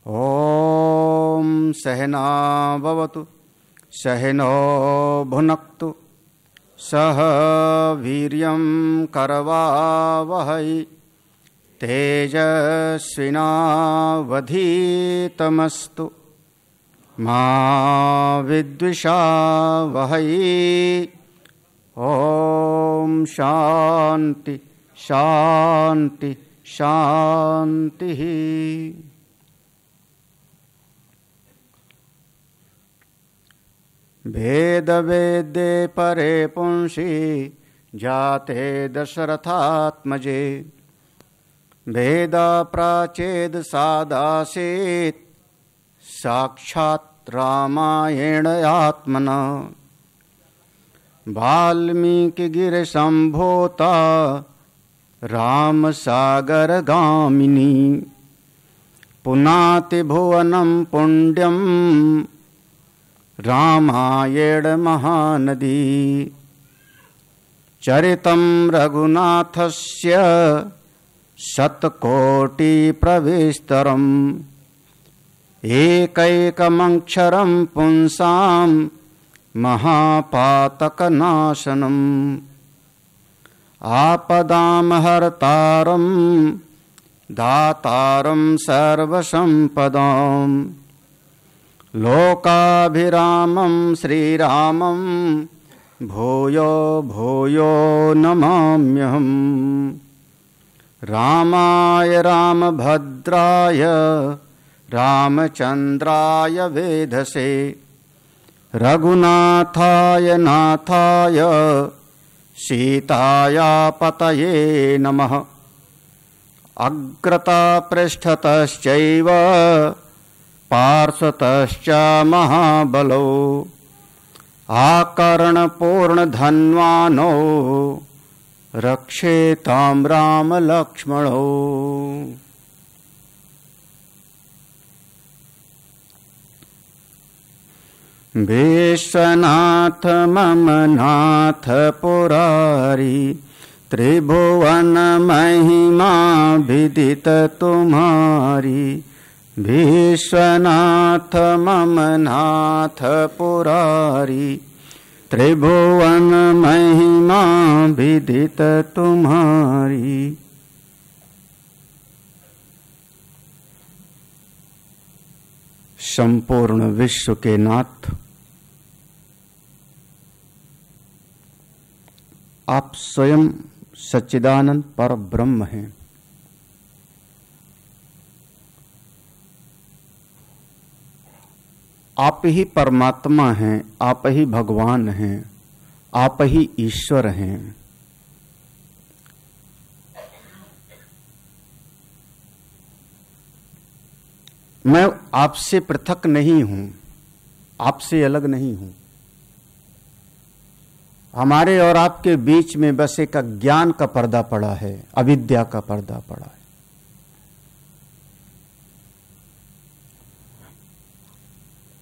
ॐ सहना भवतु सहनो भुनक्तु सह वीर्यं करवावहै तेजस्विनावधीतमस्तु मा विद्विषावहै। ॐ शान्ति शान्ति शान्तिः। भेद वेद्ये परे पुंसि जाते दशरथात्मजे भेदा प्राचेद सादासीत् साक्षात् रामायण आत्मना वाल्मीकि गिर संभूता राम सागर गामिनी पुनाति भुवनं पुण्यं रामायण महानदी चरितं रघुनाथस्य शतकोटि प्रविस्तरम् एकैकमक्षरं पुंसां महापातकनाशनम् आपदां हर्तारं दातारं सर्वसम्पदां लोकाभिरामं श्रीरामं भूयो भूयो नमाम्यहम्। रामाय रामभद्राय रामचन्द्राय वेधसे रघुनाथाय नाथाय सीताया पतये नमः। अग्रता पृष्ठतश्चैव पार्श्वतश्च महाबलो आकर्णपूर्णधन्वानो रक्षेतां रामलक्ष्मणौ। विश्वनाथ मम नाथ पुरारी त्रिभुवन महिमा विदित तुम्हारी। विश्वनाथ मम नाथ पुरारी त्रिभुवन महिमा विदित तुम्हारी। संपूर्ण विश्व के नाथ आप स्वयं सच्चिदानंद पर ब्रह्म हैं। आप ही परमात्मा हैं, आप ही भगवान हैं, आप ही ईश्वर हैं। मैं आपसे पृथक नहीं हूं, आपसे अलग नहीं हूं। हमारे और आपके बीच में बस एक अज्ञान का पर्दा पड़ा है, अविद्या का पर्दा पड़ा है।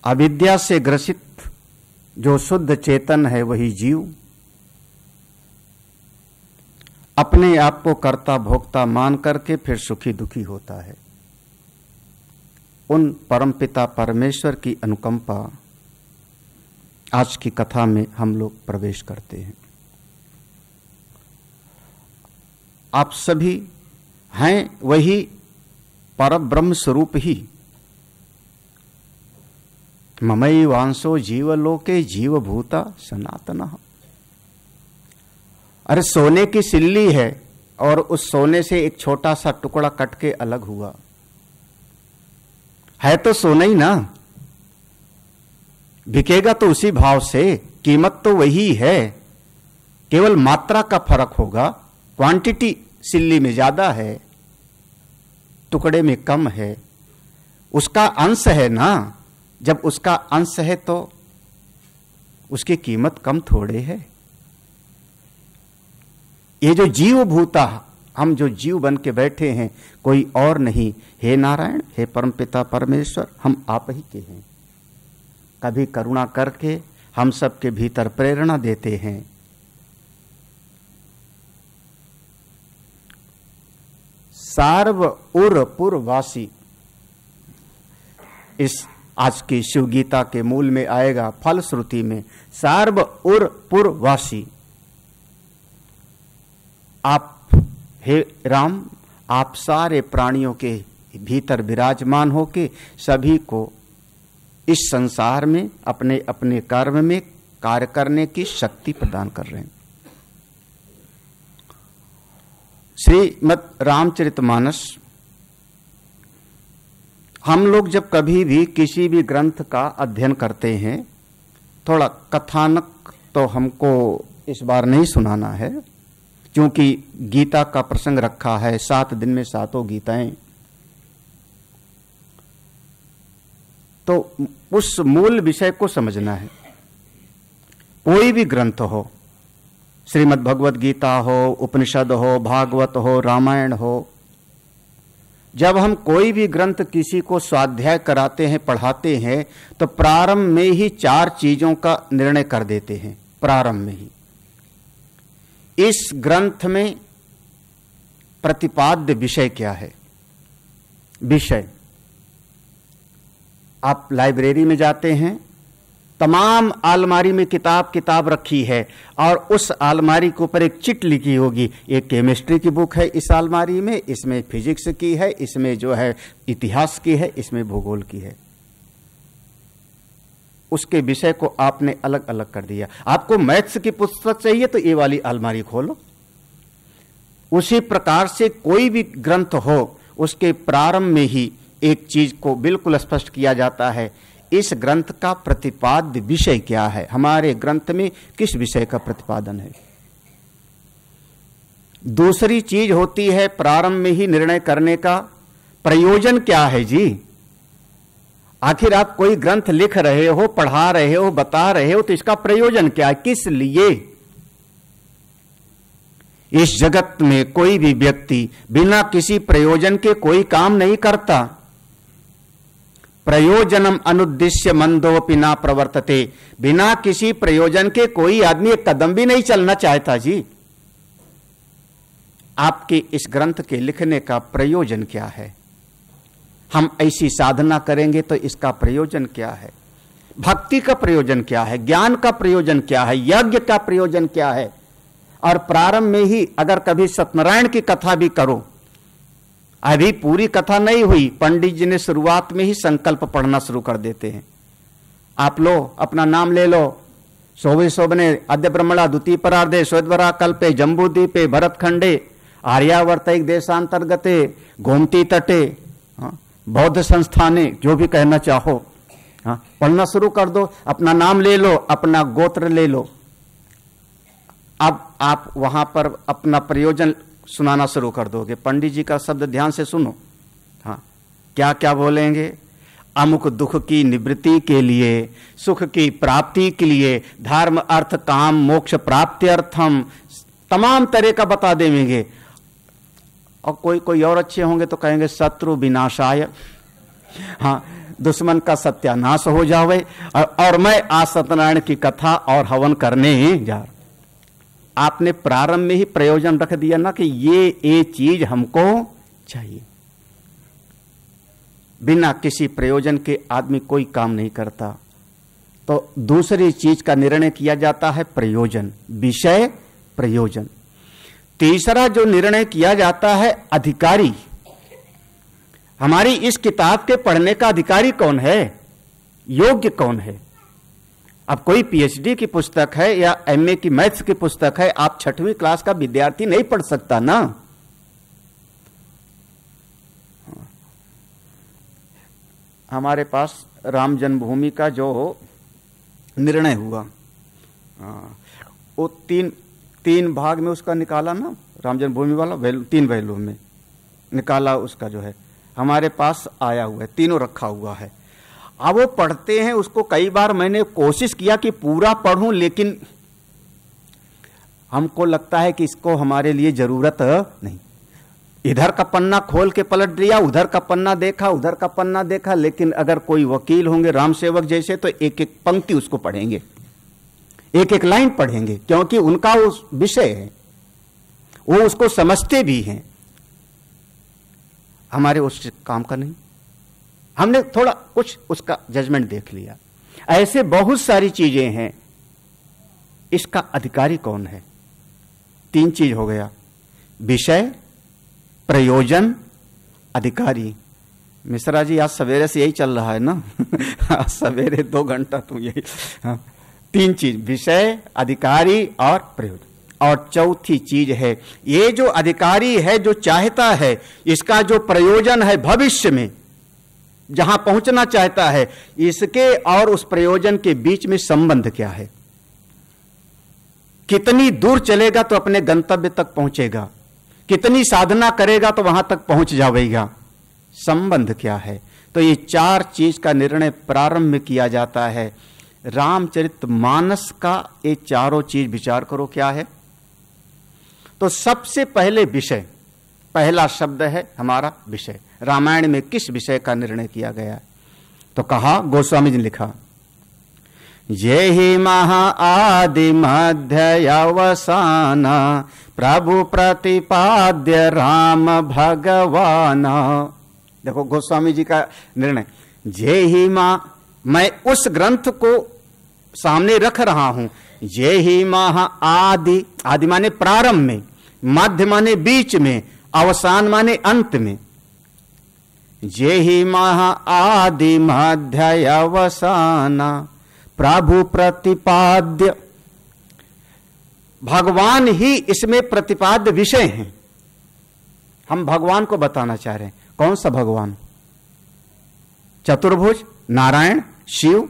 अविद्या से ग्रसित जो शुद्ध चेतन है वही जीव अपने आप को कर्ता भोक्ता मान करके फिर सुखी दुखी होता है। उन परमपिता परमेश्वर की अनुकंपा आज की कथा में हम लोग प्रवेश करते हैं। आप सभी हैं वही परब्रह्म स्वरूप ही। ममई वांसो जीवलोके जीवभूता सनातनः। अरे सोने की सिल्ली है और उस सोने से एक छोटा सा टुकड़ा कट के अलग हुआ है तो सोना ही ना, बिकेगा तो उसी भाव से, कीमत तो वही है, केवल मात्रा का फर्क होगा। क्वांटिटी सिल्ली में ज्यादा है, टुकड़े में कम है, उसका अंश है ना। जब उसका अंश है तो उसकी कीमत कम थोड़े है। ये जो जीव भूता, हम जो जीव बन के बैठे हैं कोई और नहीं। हे नारायण, हे परमपिता परमेश्वर, हम आप ही के हैं। कभी करुणा करके हम सबके भीतर प्रेरणा देते हैं। सार्व उर पुरवासी, इस आज की शिव गीता के मूल में आएगा, फलश्रुति में सार्व उर पुरवासी। आप हे राम, आप सारे प्राणियों के भीतर विराजमान होके सभी को इस संसार में अपने अपने कर्म में कार्य करने की शक्ति प्रदान कर रहे हैं। श्रीमद् रामचरितमानस, हम लोग जब कभी भी किसी भी ग्रंथ का अध्ययन करते हैं, थोड़ा कथानक तो हमको इस बार नहीं सुनाना है, क्योंकि गीता का प्रसंग रखा है 7 दिन में 7 गीताएं, तो उस मूल विषय को समझना है। कोई भी ग्रंथ हो, श्रीमद् भगवत गीता हो, उपनिषद हो, भागवत हो, रामायण हो, जब हम कोई भी ग्रंथ किसी को स्वाध्याय कराते हैं, पढ़ाते हैं, तो प्रारंभ में ही 4 चीजों का निर्णय कर देते हैं। प्रारंभ में ही इस ग्रंथ में प्रतिपाद्य विषय क्या है। विषय, आप लाइब्रेरी में जाते हैं, तमाम अलमारी में किताब रखी है और उस अलमारी के ऊपर एक चिट लिखी होगी, एक केमिस्ट्री की बुक है इस अलमारी में, इसमें फिजिक्स की है, इसमें जो है इतिहास की है, इसमें भूगोल की है। उसके विषय को आपने अलग अलग कर दिया। आपको मैथ्स की पुस्तक चाहिए तो ये वाली अलमारी खोलो। उसी प्रकार से कोई भी ग्रंथ हो, उसके प्रारंभ में ही एक चीज को बिल्कुल स्पष्ट किया जाता है, इस ग्रंथ का प्रतिपाद्य विषय क्या है, हमारे ग्रंथ में किस विषय का प्रतिपादन है। दूसरी चीज होती है प्रारंभ में ही निर्णय करने का प्रयोजन क्या है जी। आखिर आप कोई ग्रंथ लिख रहे हो, पढ़ा रहे हो, बता रहे हो, तो इसका प्रयोजन क्या है, किस लिए। इस जगत में कोई भी व्यक्ति बिना किसी प्रयोजन के कोई काम नहीं करता। प्रयोजनम अनुद्देश्य मंदोपि ना प्रवर्तते, बिना किसी प्रयोजन के कोई आदमी एक कदम भी नहीं चलना चाहता जी। आपके इस ग्रंथ के लिखने का प्रयोजन क्या है, हम ऐसी साधना करेंगे तो इसका प्रयोजन क्या है, भक्ति का प्रयोजन क्या है, ज्ञान का प्रयोजन क्या है, यज्ञ का प्रयोजन क्या है। और प्रारंभ में ही अगर कभी सत्यनारायण की कथा भी करो, अभी पूरी कथा नहीं हुई, पंडित जी ने शुरुआत में ही संकल्प पढ़ना शुरू कर देते हैं। आप लो, अपना नाम ले लो, शोभे शोभने अद्य ब्रह्मणा द्वितीय परार्धे श्वेतवरा कल्पे जम्बूद्वीपे भरतखंडे आर्यावर्तिक देशांतर्गते गोमती तटे बौद्ध संस्थाने, जो भी कहना चाहो पढ़ना शुरू कर दो। अपना नाम ले लो, अपना गोत्र ले लो। अब आप वहां पर अपना प्रयोजन सुनाना शुरू कर दोगे। पंडित जी का शब्द ध्यान से सुनो, हाँ क्या क्या बोलेंगे। अमुक दुख की निवृत्ति के लिए, सुख की प्राप्ति के लिए, धर्म अर्थ काम मोक्ष प्राप्त्यर्थम, तमाम तरह का बता देंगे। और कोई और अच्छे होंगे तो कहेंगे शत्रु विनाशाय, हाँ दुश्मन का सत्यानाश हो जावे। और मैं आज सत्यनारायण की कथा और हवन करने जा रहा। आपने प्रारंभ में ही प्रयोजन रख दिया ना कि ये चीज हमको चाहिए। बिना किसी प्रयोजन के आदमी कोई काम नहीं करता। तो दूसरी चीज का निर्णय किया जाता है प्रयोजन, विषय प्रयोजन। तीसरा जो निर्णय किया जाता है अधिकारी। हमारी इस किताब के पढ़ने का अधिकारी कौन है, योग्य कौन है। अब कोई पीएचडी की पुस्तक है या एमए की मैथ्स की पुस्तक है, आप 6वीं क्लास का विद्यार्थी नहीं पढ़ सकता ना। हमारे पास राम जन्मभूमि का जो निर्णय हुआ, वो तीन भाग में उसका निकाला ना, राम जन्मभूमि वाला 3 वैल्यू में निकाला उसका जो है हमारे पास आया हुआ है, तीनों रखा हुआ है। अब वो पढ़ते हैं उसको। कई बार मैंने कोशिश किया कि पूरा पढ़ूं, लेकिन हमको लगता है कि इसको हमारे लिए जरूरत नहीं। इधर का पन्ना खोल के पलट दिया, उधर का पन्ना देखा, उधर का पन्ना देखा। लेकिन अगर कोई वकील होंगे राम सेवक जैसे तो एक एक पंक्ति उसको पढ़ेंगे, एक एक लाइन पढ़ेंगे, क्योंकि उनका उस विषय है, वो उसको समझते भी हैं। हमारे उस काम का नहीं। हमने थोड़ा कुछ उसका जजमेंट देख लिया। ऐसे बहुत सारी चीजें हैं। इसका अधिकारी कौन है? 3 चीज हो गया, विषय, प्रयोजन, अधिकारी। मिश्रा जी आज सवेरे से यही चल रहा है ना आज सवेरे 2 घंटा तुम यही। हाँ, 3 चीज, विषय, अधिकारी और प्रयोजन। और चौथी चीज है, ये जो अधिकारी है जो चाहता है, इसका जो प्रयोजन है भविष्य में जहां पहुंचना चाहता है, इसके और उस प्रयोजन के बीच में संबंध क्या है? कितनी दूर चलेगा तो अपने गंतव्य तक पहुंचेगा, कितनी साधना करेगा तो वहां तक पहुंच जाएगा, संबंध क्या है? तो ये 4 चीज का निर्णय प्रारंभ में किया जाता है। रामचरितमानस का ये चारों चीज विचार करो क्या है। तो सबसे पहले विषय, पहला शब्द है हमारा विषय। रामायण में किस विषय का निर्णय किया गया? तो कहा, गोस्वामी जी ने लिखा, ये ही महा आदि मध्य अवसान प्रभु प्रतिपाद्य राम भगवान। देखो गोस्वामी जी का निर्णय, जे ही मां, मैं उस ग्रंथ को सामने रख रहा हूं। जे ही महा आदि, आदि माने प्रारंभ में, मध्य माने बीच में, अवसान माने अंत में। जे ही महा आदि मध्य अवसान प्रभु प्रतिपाद्य, भगवान ही इसमें प्रतिपाद्य विषय हैं। हम भगवान को बताना चाह रहे हैं। कौन सा भगवान? चतुर्भुज, नारायण, शिव,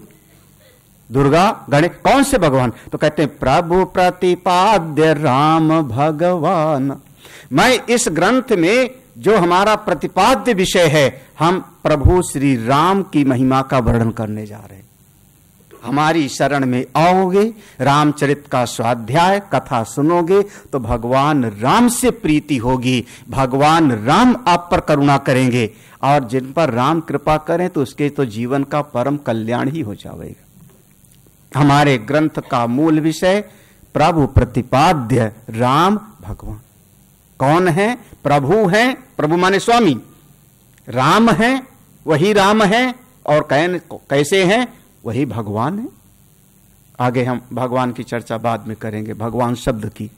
दुर्गा, गणेश, कौन से भगवान? तो कहते हैं प्रभु प्रतिपाद्य राम भगवान। मैं इस ग्रंथ में जो हमारा प्रतिपाद्य विषय है, हम प्रभु श्री राम की महिमा का वर्णन करने जा रहे हैं। हमारी शरण में आओगे, रामचरित का स्वाध्याय कथा सुनोगे तो भगवान राम से प्रीति होगी, भगवान राम आप पर करुणा करेंगे, और जिन पर राम कृपा करें तो उसके तो जीवन का परम कल्याण ही हो जाएगा। हमारे ग्रंथ का मूल विषय प्रभु प्रतिपाद्य राम भगवान। कौन है? प्रभु हैं, प्रभु माने स्वामी, राम है, वही राम है, और कैसे हैं? वही भगवान है। आगे हम भगवान की चर्चा बाद में करेंगे, भगवान शब्द की।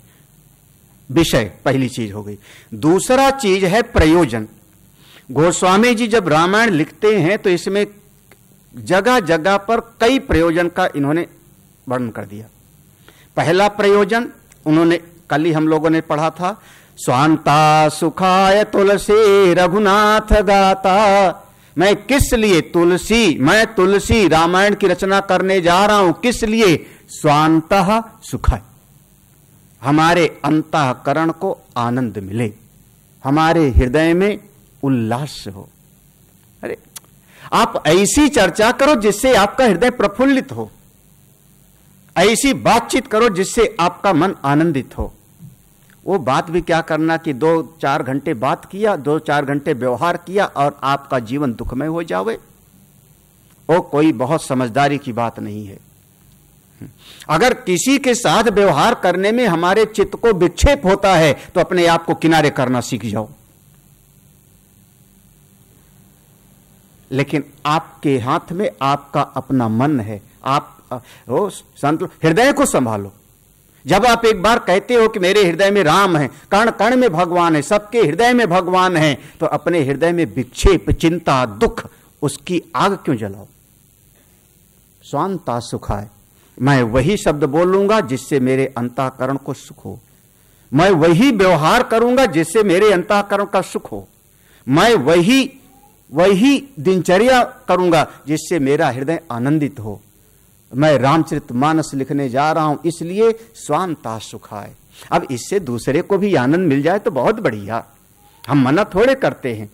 विषय पहली चीज हो गई। दूसरा चीज है प्रयोजन। गोस्वामी जी जब रामायण लिखते हैं तो इसमें जगह जगह पर कई प्रयोजन का इन्होंने वर्णन कर दिया। पहला प्रयोजन उन्होंने कल ही हम लोगों ने पढ़ा था, स्वांता सुखाय तुलसी रघुनाथ गाता। मैं किस लिए तुलसी, मैं तुलसी रामायण की रचना करने जा रहा हूं, किस लिए? स्वांतः सुखाय, हमारे अंतःकरण को आनंद मिले, हमारे हृदय में उल्लास हो। अरे आप ऐसी चर्चा करो जिससे आपका हृदय प्रफुल्लित हो, ऐसी बातचीत करो जिससे आपका मन आनंदित हो। वो बात भी क्या करना कि 2-4 घंटे बात किया, 2-4 घंटे व्यवहार किया और आपका जीवन दुखमय हो जावे, वो कोई बहुत समझदारी की बात नहीं है। अगर किसी के साथ व्यवहार करने में हमारे चित्त को विक्षेप होता है तो अपने आप को किनारे करना सीख जाओ। लेकिन आपके हाथ में आपका अपना मन है, आप संत हृदय को संभालो। जब आप एक बार कहते हो कि मेरे हृदय में राम है, कण कण में भगवान है, सबके हृदय में भगवान है, तो अपने हृदय में विक्षेप, चिंता, दुख, उसकी आग क्यों जलाओ? स्वांता सुखाय, मैं वही शब्द बोलूंगा जिससे मेरे अंतःकरण को सुख हो, मैं वही व्यवहार करूंगा जिससे मेरे अंतःकरण का सुख हो, मैं वही दिनचर्या करूंगा जिससे मेरा हृदय आनंदित हो। मैं रामचरितमानस लिखने जा रहा हूं इसलिए स्वांता सुखाय। अब इससे दूसरे को भी आनंद मिल जाए तो बहुत बढ़िया। हम मना थोड़े करते हैं।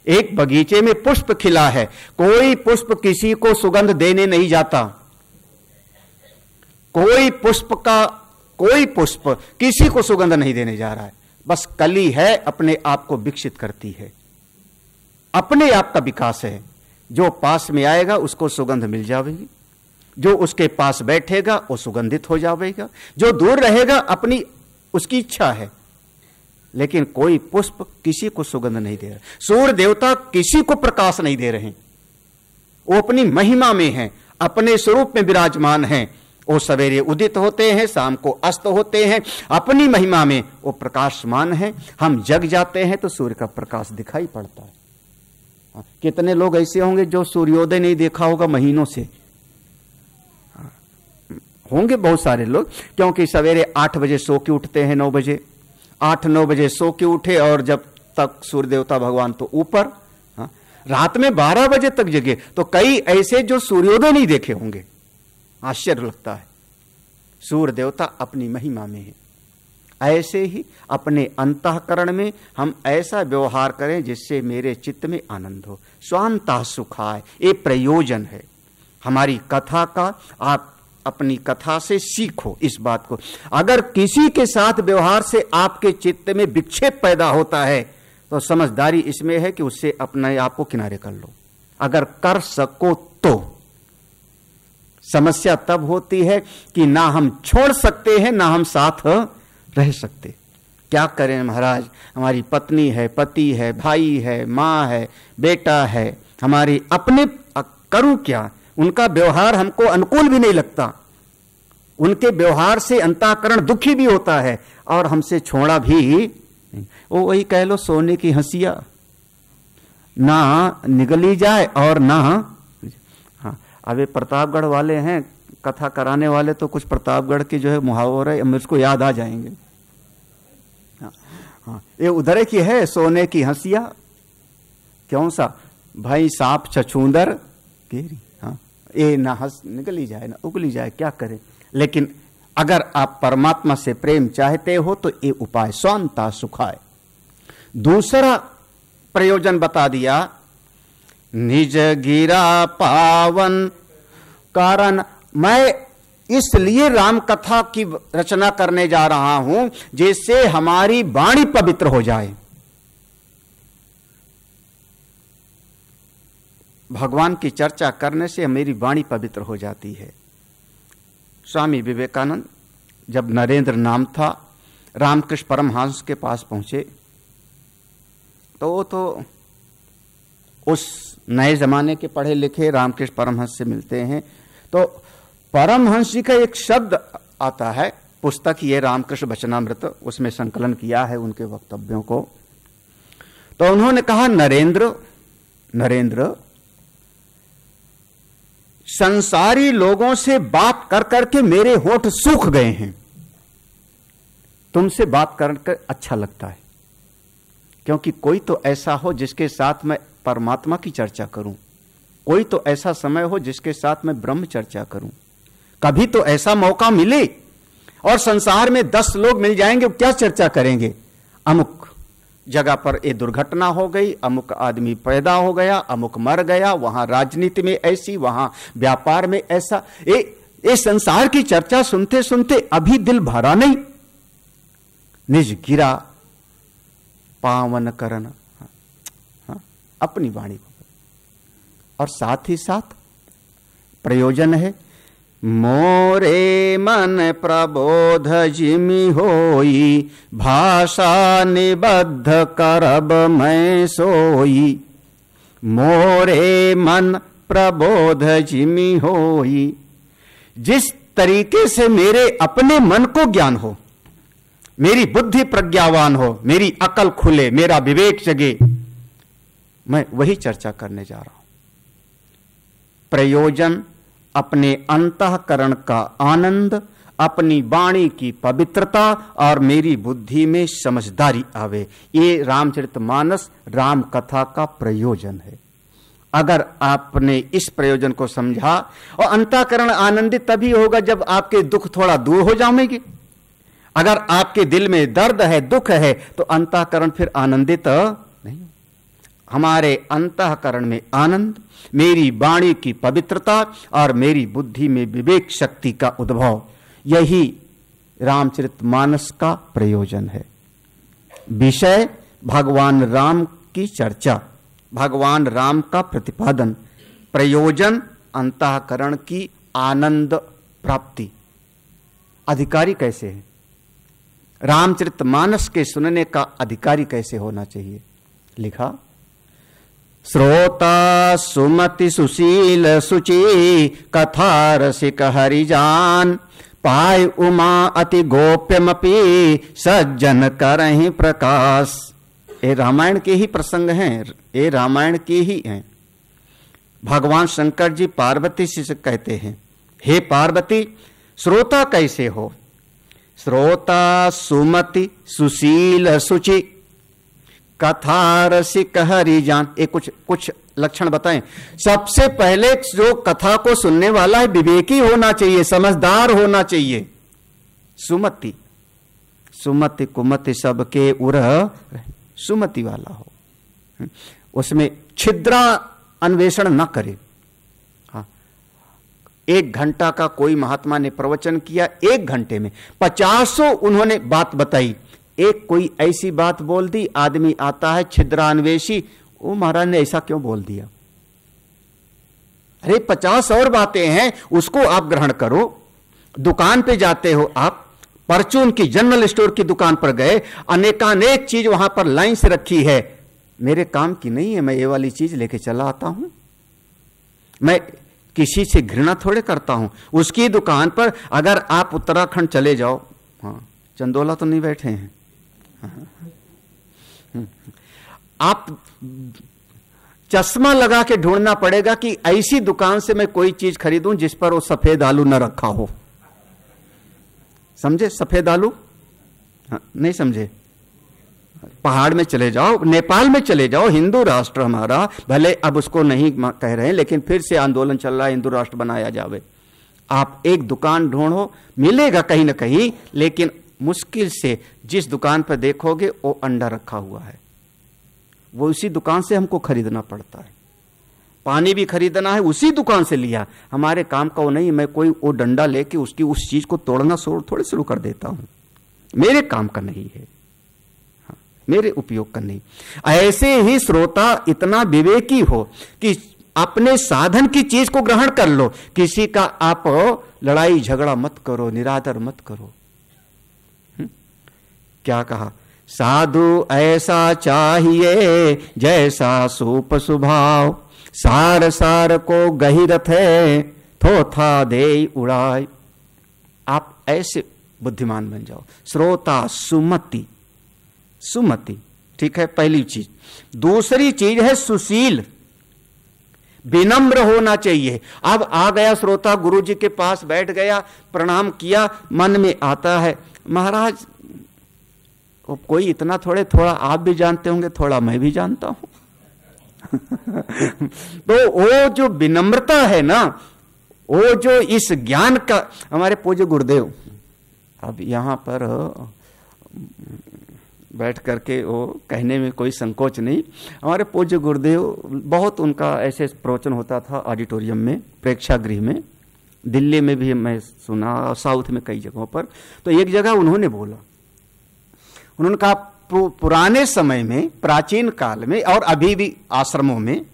एक बगीचे में पुष्प खिला है, कोई पुष्प किसी को सुगंध देने नहीं जाता, कोई पुष्प किसी को सुगंध नहीं देने जा रहा है, बस कली है अपने आप को विकसित करती है, अपने आप का विकास है। जो पास में आएगा उसको सुगंध मिल जाएगी, जो उसके पास बैठेगा वो सुगंधित हो जाएगा, जो दूर रहेगा अपनी उसकी इच्छा है। लेकिन कोई पुष्प किसी को सुगंध नहीं दे रहा, सूर्य देवता किसी को प्रकाश नहीं दे रहे, वो अपनी महिमा में हैं, अपने स्वरूप में विराजमान हैं। वो सवेरे उदित होते हैं, शाम को अस्त होते हैं, अपनी महिमा में वो प्रकाशमान है। हम जग जाते हैं तो सूर्य का प्रकाश दिखाई पड़ता है। कितने लोग ऐसे होंगे जो सूर्योदय नहीं देखा होगा महीनों से? होंगे बहुत सारे लोग, क्योंकि सवेरे 8 बजे सो के उठते हैं, 9 बजे 8-9 बजे सो के उठे और जब तक सूर्य देवता भगवान तो ऊपर, रात में 12 बजे तक जगे। तो कई ऐसे जो सूर्योदय नहीं देखे होंगे। आश्चर्य लगता है। सूर्य देवता अपनी महिमा में है। ऐसे ही अपने अंतःकरण में हम ऐसा व्यवहार करें जिससे मेरे चित्त में आनंद हो, स्वांतः सुखाय। ये प्रयोजन है हमारी कथा का। आप अपनी कथा से सीखो इस बात को। अगर किसी के साथ व्यवहार से आपके चित्त में विक्षेप पैदा होता है तो समझदारी इसमें है कि उससे अपने आप को किनारे कर लो। अगर कर सको तो। समस्या तब होती है कि ना हम छोड़ सकते हैं, ना हम साथ रह सकते। क्या करें महाराज, हमारी पत्नी है, पति है, भाई है, मां है, बेटा है, हमारी अपने, करूं क्या? उनका व्यवहार हमको अनुकूल भी नहीं लगता, उनके व्यवहार से अंतःकरण दुखी भी होता है और हमसे छोड़ा भी नहीं। वो वही कह लो सोने की हंसिया, ना निगली जाए और ना। हाँ, अब ये प्रतापगढ़ वाले हैं कथा कराने वाले, तो कुछ प्रतापगढ़ के जो है मुहावरे मुझको याद आ जाएंगे। हाँ, ये उधर की है, सोने की हंसिया क्यों सा भाई सांप छछूंदर केरी। हाँ, ये ना हंस निकली जाए ना उगली जाए, क्या करें। लेकिन अगर आप परमात्मा से प्रेम चाहते हो तो ये उपाय स्वांतः सुखाय। दूसरा प्रयोजन बता दिया, निज गिरा पावन कारण। मैं इसलिए राम कथा की रचना करने जा रहा हूं जिससे हमारी वाणी पवित्र हो जाए। भगवान की चर्चा करने से मेरी वाणी पवित्र हो जाती है। स्वामी विवेकानंद जब नरेंद्र नाम था, रामकृष्ण परमहंस के पास पहुंचे तो वो तो उस नए जमाने के पढ़े लिखे रामकृष्ण परमहंस से मिलते हैं। तो परमहंस जी का एक शब्द आता है, पुस्तक ये रामकृष्ण वचनामृत, उसमें संकलन किया है उनके वक्तव्यों को। तो उन्होंने कहा, नरेंद्र नरेंद्र संसारी लोगों से बात कर करके मेरे होठ सूख गए हैं, तुमसे बात करके अच्छा लगता है। क्योंकि कोई तो ऐसा हो जिसके साथ मैं परमात्मा की चर्चा करूं, कोई तो ऐसा समय हो जिसके साथ मैं ब्रह्म चर्चा करूं। कभी तो ऐसा मौका मिले। और संसार में 10 लोग मिल जाएंगे, क्या चर्चा करेंगे? अमुक जगह पर ये दुर्घटना हो गई, अमुक आदमी पैदा हो गया, अमुक मर गया, वहां राजनीति में ऐसी, वहां व्यापार में ऐसा। ये संसार की चर्चा सुनते सुनते अभी दिल भरा नहीं। निज गिरा पावन करन, अपनी वाणी को। और साथ ही साथ प्रयोजन है, मोरे मन प्रबोध जिमि होई, भाषा निबद्ध करब मैं सोई। मोरे मन प्रबोध जिमि होई, जिस तरीके से मेरे अपने मन को ज्ञान हो, मेरी बुद्धि प्रज्ञावान हो, मेरी अकल खुले, मेरा विवेक जगे, मैं वही चर्चा करने जा रहा हूं। प्रयोजन अपने अंतःकरण का आनंद, अपनी वाणी की पवित्रता और मेरी बुद्धि में समझदारी आवे, ये रामचरितमानस राम कथा का प्रयोजन है। अगर आपने इस प्रयोजन को समझा, और अंतःकरण आनंदित तभी होगा जब आपके दुख थोड़ा दूर हो जाएंगे। अगर आपके दिल में दर्द है, दुख है, तो अंतःकरण फिर आनंदित नहीं। हमारे अंतःकरण में आनंद, मेरी वाणी की पवित्रता और मेरी बुद्धि में विवेक शक्ति का उद्भव, यही रामचरितमानस का प्रयोजन है। विषय भगवान राम की चर्चा, भगवान राम का प्रतिपादन, प्रयोजन अंतःकरण की आनंद प्राप्ति। अधिकारी कैसे है? रामचरितमानस के सुनने का अधिकारी कैसे होना चाहिए? लिखा, श्रोता सुमति सुशील सुचि कथा रसिक हरिजान पाय उमा अति गोप्यमपि सज्जन करहि प्रकाश। ये रामायण के ही प्रसंग हैं, ये रामायण के ही हैं। भगवान शंकर जी पार्वती से कहते हैं, हे पार्वती श्रोता कैसे हो? श्रोता सुमति सुशील सुचि कथा रसिक हरिजान। ये कुछ लक्षण बताएं। सबसे पहले जो कथा को सुनने वाला है विवेकी होना चाहिए, समझदार होना चाहिए। सुमति, सुमति कुमति सबके उर सुमति वाला हो, उसमें छिद्रा अन्वेषण न करे। हाँ, 1 घंटा का कोई महात्मा ने प्रवचन किया, 1 घंटे में 50 उन्होंने बात बताई। एक कोई ऐसी बात बोल दी, आदमी आता है छिद्रान्वेषी, वो महाराज ने ऐसा क्यों बोल दिया? अरे 50 और बातें हैं, उसको आप ग्रहण करो। दुकान पे जाते हो आप, परचून की जनरल स्टोर की दुकान पर गए, अनेकानेक चीज वहां पर लाइन से रखी है, मेरे काम की नहीं है, मैं ये वाली चीज लेके चला आता हूं। मैं किसी से घृणा थोड़े करता हूं। उसकी दुकान पर अगर आप उत्तराखंड चले जाओ, हाँ चंदोला तो नहीं बैठे हैं, आप चश्मा लगा के ढूंढना पड़ेगा कि ऐसी दुकान से मैं कोई चीज खरीदूं जिस पर वो सफेद आलू न रखा हो। समझे? सफेद आलू? हाँ, नहीं समझे? पहाड़ में चले जाओ, नेपाल में चले जाओ, हिंदू राष्ट्र हमारा, भले अब उसको नहीं कह रहे हैं, लेकिन फिर से आंदोलन चल रहा है हिंदू राष्ट्र बनाया जावे। आप एक दुकान ढूंढो, मिलेगा कहीं ना कहीं, लेकिन मुश्किल से जिस दुकान पर देखोगे वो अंडा रखा हुआ है, वो उसी दुकान से हमको खरीदना पड़ता है। पानी भी खरीदना है उसी दुकान से लिया, हमारे काम का वो नहीं। मैं कोई वो डंडा लेके उसकी उस चीज को तोड़ना थोड़े शुरू कर देता हूं, मेरे काम का नहीं है, हाँ, मेरे उपयोग का नहीं। ऐसे ही श्रोता इतना विवेकी हो कि अपने साधन की चीज को ग्रहण कर लो, किसी का आप लड़ाई झगड़ा मत करो, निरादर मत करो। क्या कहा? साधु ऐसा चाहिए जैसा सूप सुभाव, सार सार को गहिरथ है थोथा दे उड़ाए। आप ऐसे बुद्धिमान बन जाओ। श्रोता सुमति, सुमति ठीक है, पहली चीज। दूसरी चीज है सुशील, विनम्र होना चाहिए। अब आ गया श्रोता, गुरु जी के पास बैठ गया, प्रणाम किया, मन में आता है महाराज कोई इतना थोड़ा आप भी जानते होंगे, थोड़ा मैं भी जानता हूं। तो वो जो विनम्रता है ना, वो जो इस ज्ञान का, हमारे पूज्य गुरुदेव अब यहां पर बैठ करके वो कहने में कोई संकोच नहीं, हमारे पूज्य गुरुदेव बहुत, उनका ऐसे प्रवचन होता था ऑडिटोरियम में, प्रेक्षागृह में, दिल्ली में भी मैं सुना, साउथ में कई जगहों पर। तो एक जगह उन्होंने बोला, उन्होंने कहा पुराने समय में, प्राचीन काल में और अभी भी आश्रमों में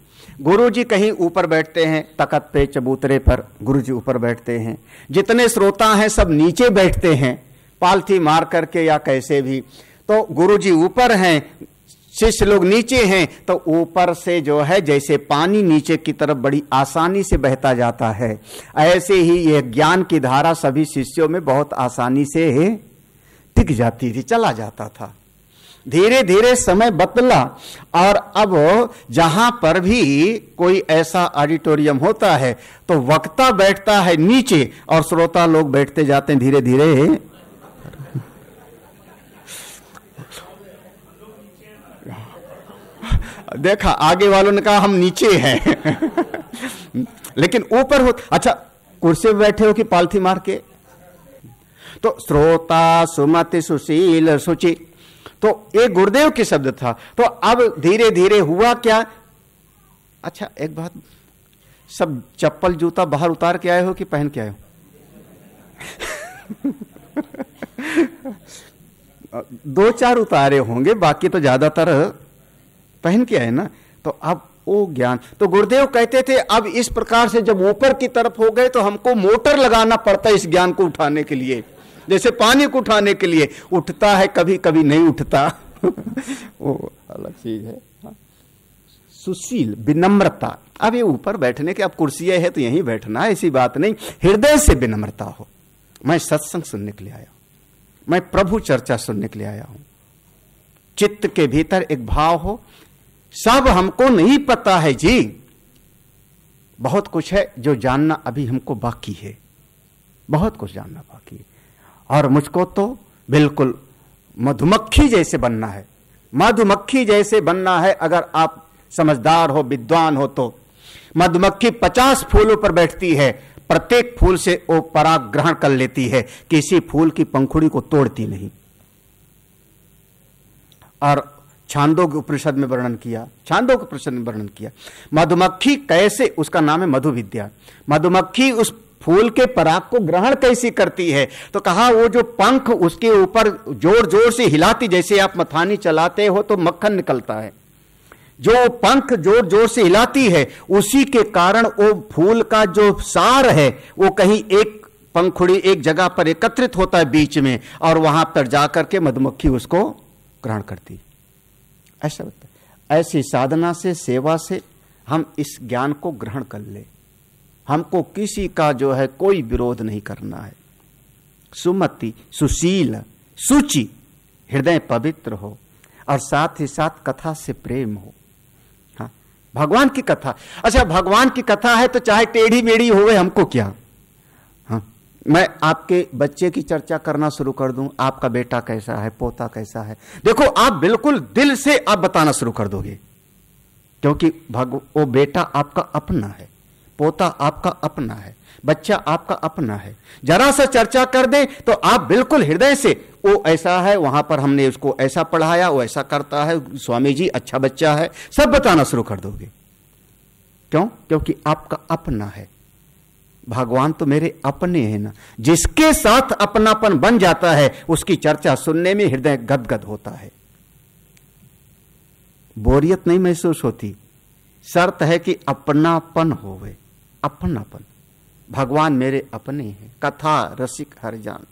गुरुजी कहीं ऊपर बैठते हैं, तख्त पे चबूतरे पर गुरुजी ऊपर बैठते हैं, जितने श्रोता हैं सब नीचे बैठते हैं पालथी मार करके या कैसे भी। तो गुरुजी ऊपर हैं, शिष्य लोग नीचे हैं, तो ऊपर से जो है जैसे पानी नीचे की तरफ बड़ी आसानी से बहता जाता है, ऐसे ही यह ज्ञान की धारा सभी शिष्यों में बहुत आसानी से टिक जाती थी, चला जाता था। धीरे धीरे समय बदला और अब जहां पर भी कोई ऐसा ऑडिटोरियम होता है तो वक्ता बैठता है नीचे और श्रोता लोग बैठते जाते हैं धीरे धीरे। देखा, आगे वालों ने कहा हम नीचे हैं लेकिन ऊपर हो। अच्छा, कुर्सी पे बैठे हो कि पालथी मार के? तो श्रोता सुमति सुशील सुचि, तो एक गुरुदेव के शब्द था। तो अब धीरे धीरे हुआ क्या? अच्छा एक बात, सब चप्पल जूता बाहर उतार के आए हो कि पहन के आए हो? 2-4 उतारे होंगे, बाकी तो ज्यादातर पहन के आए ना। तो अब वो ज्ञान, तो गुरुदेव कहते थे अब इस प्रकार से जब ऊपर की तरफ हो गए तो हमको मोटर लगाना पड़ता है इस ज्ञान को उठाने के लिए, जैसे पानी को उठाने के लिए उठता है, कभी कभी नहीं उठता वो अलग चीज है। सुशील, विनम्रता। अब ये ऊपर बैठने के, अब कुर्सियां है तो यहीं बैठना है, ऐसी बात नहीं। हृदय से विनम्रता हो। मैं सत्संग सुनने के लिए आया हूं, मैं प्रभु चर्चा सुनने के लिए आया हूं। चित्त के भीतर एक भाव हो, सब हमको नहीं पता है जी, बहुत कुछ है जो जानना अभी हमको बाकी है, बहुत कुछ जानना बाकी है। और मुझको तो बिल्कुल मधुमक्खी जैसे बनना है, मधुमक्खी जैसे बनना है। अगर आप समझदार हो, विद्वान हो तो मधुमक्खी 50 फूलों पर बैठती है, प्रत्येक फूल से वो पराग ग्रहण कर लेती है, किसी फूल की पंखुड़ी को तोड़ती नहीं। और छांदोग्य उपनिषद में वर्णन किया, छांदोग्य उपनिषद में वर्णन किया मधुमक्खी कैसे, उसका नाम है मधु विद्या। मधुमक्खी उस फूल के पराग को ग्रहण कैसी करती है, तो कहा वो जो पंख उसके ऊपर जोर जोर से हिलाती, जैसे आप मथानी चलाते हो तो मक्खन निकलता है, जो पंख जोर जोर से हिलाती है उसी के कारण वो फूल का जो सार है वो कहीं एक पंखुड़ी एक जगह पर एकत्रित होता है बीच में, और वहां पर जाकर के मधुमक्खी उसको ग्रहण करती। ऐसा होता है। ऐसी साधना से, सेवा से हम इस ज्ञान को ग्रहण कर ले। हमको किसी का जो है कोई विरोध नहीं करना है। सुमति, सुशील, सुचि, हृदय पवित्र हो, और साथ ही साथ कथा से प्रेम हो। हाँ, भगवान की कथा। अच्छा, भगवान की कथा है तो चाहे टेढ़ी मेढ़ी होवे, हमको क्या। हाँ, मैं आपके बच्चे की चर्चा करना शुरू कर दूं, आपका बेटा कैसा है, पोता कैसा है, देखो आप बिल्कुल दिल से आप बताना शुरू कर दोगे, क्योंकि वो बेटा आपका अपना है, पोता आपका अपना है, बच्चा आपका अपना है। जरा सा चर्चा कर दे तो आप बिल्कुल हृदय से, वो ऐसा है, वहां पर हमने उसको ऐसा पढ़ाया, वो ऐसा करता है, स्वामी जी अच्छा बच्चा है, सब बताना शुरू कर दोगे। क्यों? क्योंकि आपका अपना है। भगवान तो मेरे अपने हैं ना। जिसके साथ अपनापन बन जाता है उसकी चर्चा सुनने में हृदय गदगद होता है, बोरियत नहीं महसूस होती। शर्त है कि अपनापन होवे, अपनापन। भगवान मेरे अपने हैं। कथा रसिक हर जान,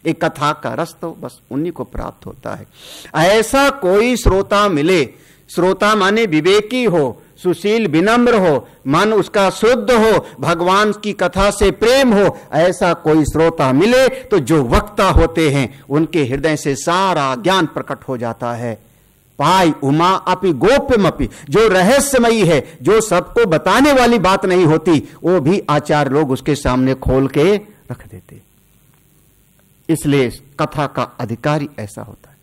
एक कथा का रस तो बस उन्हीं को प्राप्त होता है। ऐसा कोई श्रोता मिले, श्रोता माने विवेकी हो, सुशील, विनम्र हो, मन उसका शुद्ध हो, भगवान की कथा से प्रेम हो, ऐसा कोई श्रोता मिले तो जो वक्ता होते हैं उनके हृदय से सारा ज्ञान प्रकट हो जाता है। पाई उमा अपि गोप्यमपि, जो रहस्यमयी है, जो सबको बताने वाली बात नहीं होती, वो भी आचार्य लोग उसके सामने खोल के रख देते। इसलिए कथा का अधिकारी ऐसा होता है।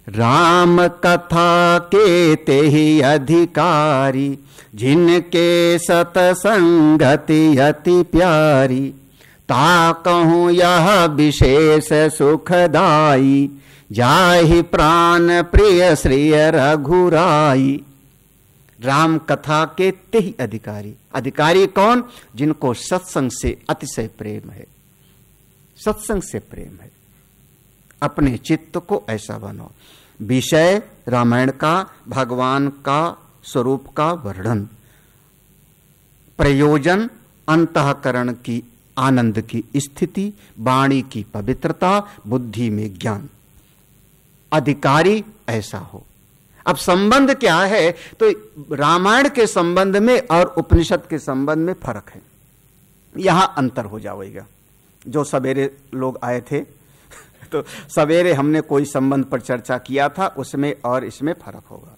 राम कथा के ते ही अधिकारी, जिनके सतसंगति अति प्यारी, ता कहूं यह विशेष सुखदाई, जाहि प्राण प्रिय श्री रघुराई। राम कथा के ते ही अधिकारी। अधिकारी कौन? जिनको सत्संग से अतिशय प्रेम है, सत्संग से प्रेम है। अपने चित्त को ऐसा बनाओ। विषय रामायण का, भगवान का स्वरूप का वर्णन, प्रयोजन अंतःकरण की आनंद की स्थिति, वाणी की पवित्रता, बुद्धि में ज्ञान। अधिकारी ऐसा हो। अब संबंध क्या है? तो रामायण के संबंध में और उपनिषद के संबंध में फर्क है, यहां अंतर हो जाएगा। जो सवेरे लोग आए थे तो सवेरे हमने कोई संबंध पर चर्चा किया था, उसमें और इसमें फर्क होगा।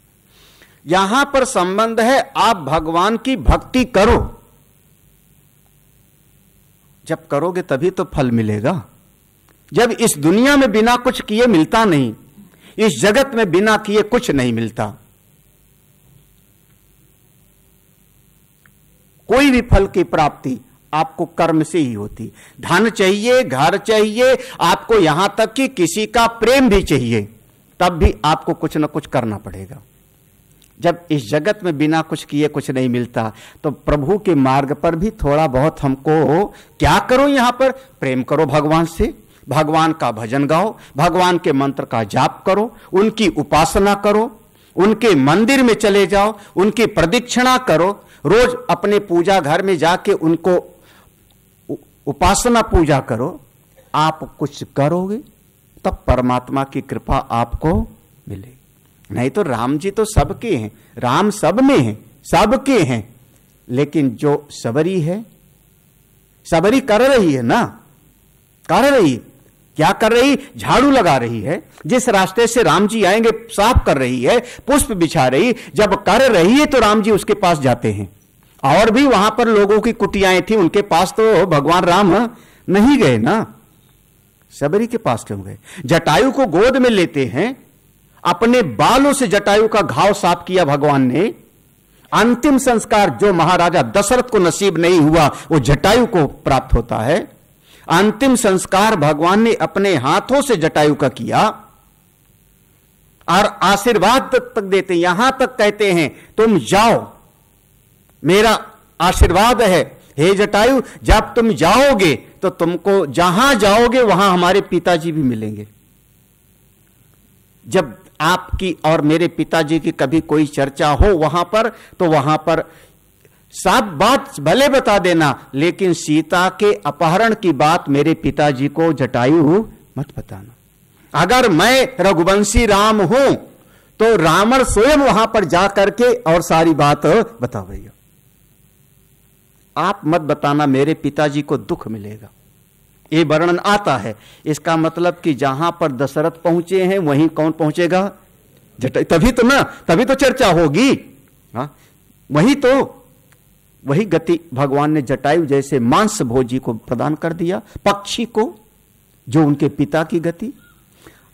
यहां पर संबंध है, आप भगवान की भक्ति करो, जब करोगे तभी तो फल मिलेगा। जब इस दुनिया में बिना कुछ किए मिलता नहीं, इस जगत में बिना किए कुछ नहीं मिलता। कोई भी फल की प्राप्ति आपको कर्म से ही होती। धन चाहिए, घर चाहिए, आपको यहां तक कि किसी का प्रेम भी चाहिए, तब भी आपको कुछ ना कुछ करना पड़ेगा। जब इस जगत में बिना कुछ किए कुछ नहीं मिलता, तो प्रभु के मार्ग पर भी थोड़ा बहुत हमको क्या करो, यहां पर प्रेम करो भगवान से, भगवान का भजन गाओ, भगवान के मंत्र का जाप करो, उनकी उपासना करो, उनके मंदिर में चले जाओ, उनकी प्रदक्षिणा करो, रोज अपने पूजा घर में जाके उनको उपासना पूजा करो। आप कुछ करोगे तब परमात्मा की कृपा आपको मिलेगी। नहीं तो राम जी तो सबके हैं, राम सब में हैं, सबके हैं, लेकिन जो सबरी है, सबरी कर रही है ना, कर रही, क्या कर रही, झाड़ू लगा रही है, जिस रास्ते से राम जी आएंगे साफ कर रही है, पुष्प बिछा रही, जब कर रही है तो राम जी उसके पास जाते हैं। और भी वहां पर लोगों की कुटियाएं थी, उनके पास तो भगवान राम नहीं गए ना, सबरी के पास क्यों गए? जटायु को गोद में लेते हैं, अपने बालों से जटायु का घाव साफ किया भगवान ने। अंतिम संस्कार जो महाराजा दशरथ को नसीब नहीं हुआ वो जटायु को प्राप्त होता है। अंतिम संस्कार भगवान ने अपने हाथों से जटायु का किया और आशीर्वाद तक देते, यहां तक कहते हैं तुम जाओ, मेरा आशीर्वाद है हे जटायु, जब तुम जाओगे तो तुमको जहां जाओगे वहां हमारे पिताजी भी मिलेंगे। जब आपकी और मेरे पिताजी की कभी कोई चर्चा हो वहां पर सब बात भले बता देना, लेकिन सीता के अपहरण की बात मेरे पिताजी को जटायु मत बताना। अगर मैं रघुवंशी राम हूं तो रावण स्वयं वहां पर जाकर के और सारी बात बता भैया, आप मत बताना, मेरे पिताजी को दुख मिलेगा। ये वर्णन आता है। इसका मतलब कि जहां पर दशरथ पहुंचे हैं वहीं कौन पहुंचेगा? जटायु। तभी तो चर्चा होगी। हाँ, वही गति भगवान ने जटायु जैसे मांस भोजी को प्रदान कर दिया, पक्षी को, जो उनके पिता की गति।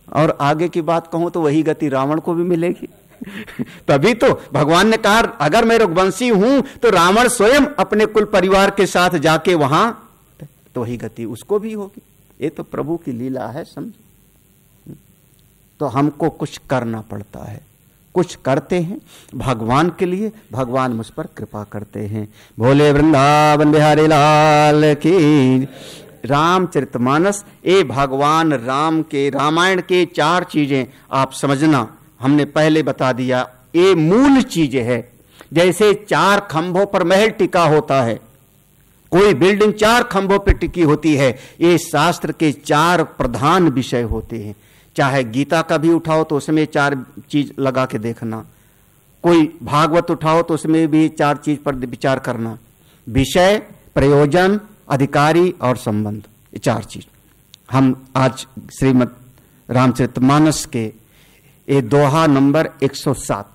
और आगे की बात कहूं तो वही गति रावण को भी मिलेगी। तभी तो भगवान ने कहा अगर मैं रघुवंशी हूं तो रावण स्वयं अपने कुल परिवार के साथ जाके वहां, तो वही गति उसको भी होगी। ये तो प्रभु की लीला है, समझो। तो हमको कुछ करना पड़ता है, कुछ करते हैं भगवान के लिए, भगवान मुझ पर कृपा करते हैं। भोले वृंदावन बिहारी लाल की। रामचरितमानस ये भगवान राम के, रामायण के 4 चीजें आप समझना, हमने पहले बता दिया। ये मूल चीजें है, जैसे 4 खंभों पर महल टिका होता है, कोई बिल्डिंग 4 खंभों पर टिकी होती है, ये शास्त्र के 4 प्रधान विषय होते हैं। चाहे गीता का भी उठाओ तो उसमें 4 चीज लगा के देखना, कोई भागवत उठाओ तो उसमें भी 4 चीज पर विचार करना, विषय, प्रयोजन, अधिकारी और संबंध, ये 4 चीज। हम आज श्रीमद् रामचरितमानस के ये दोहा नंबर 107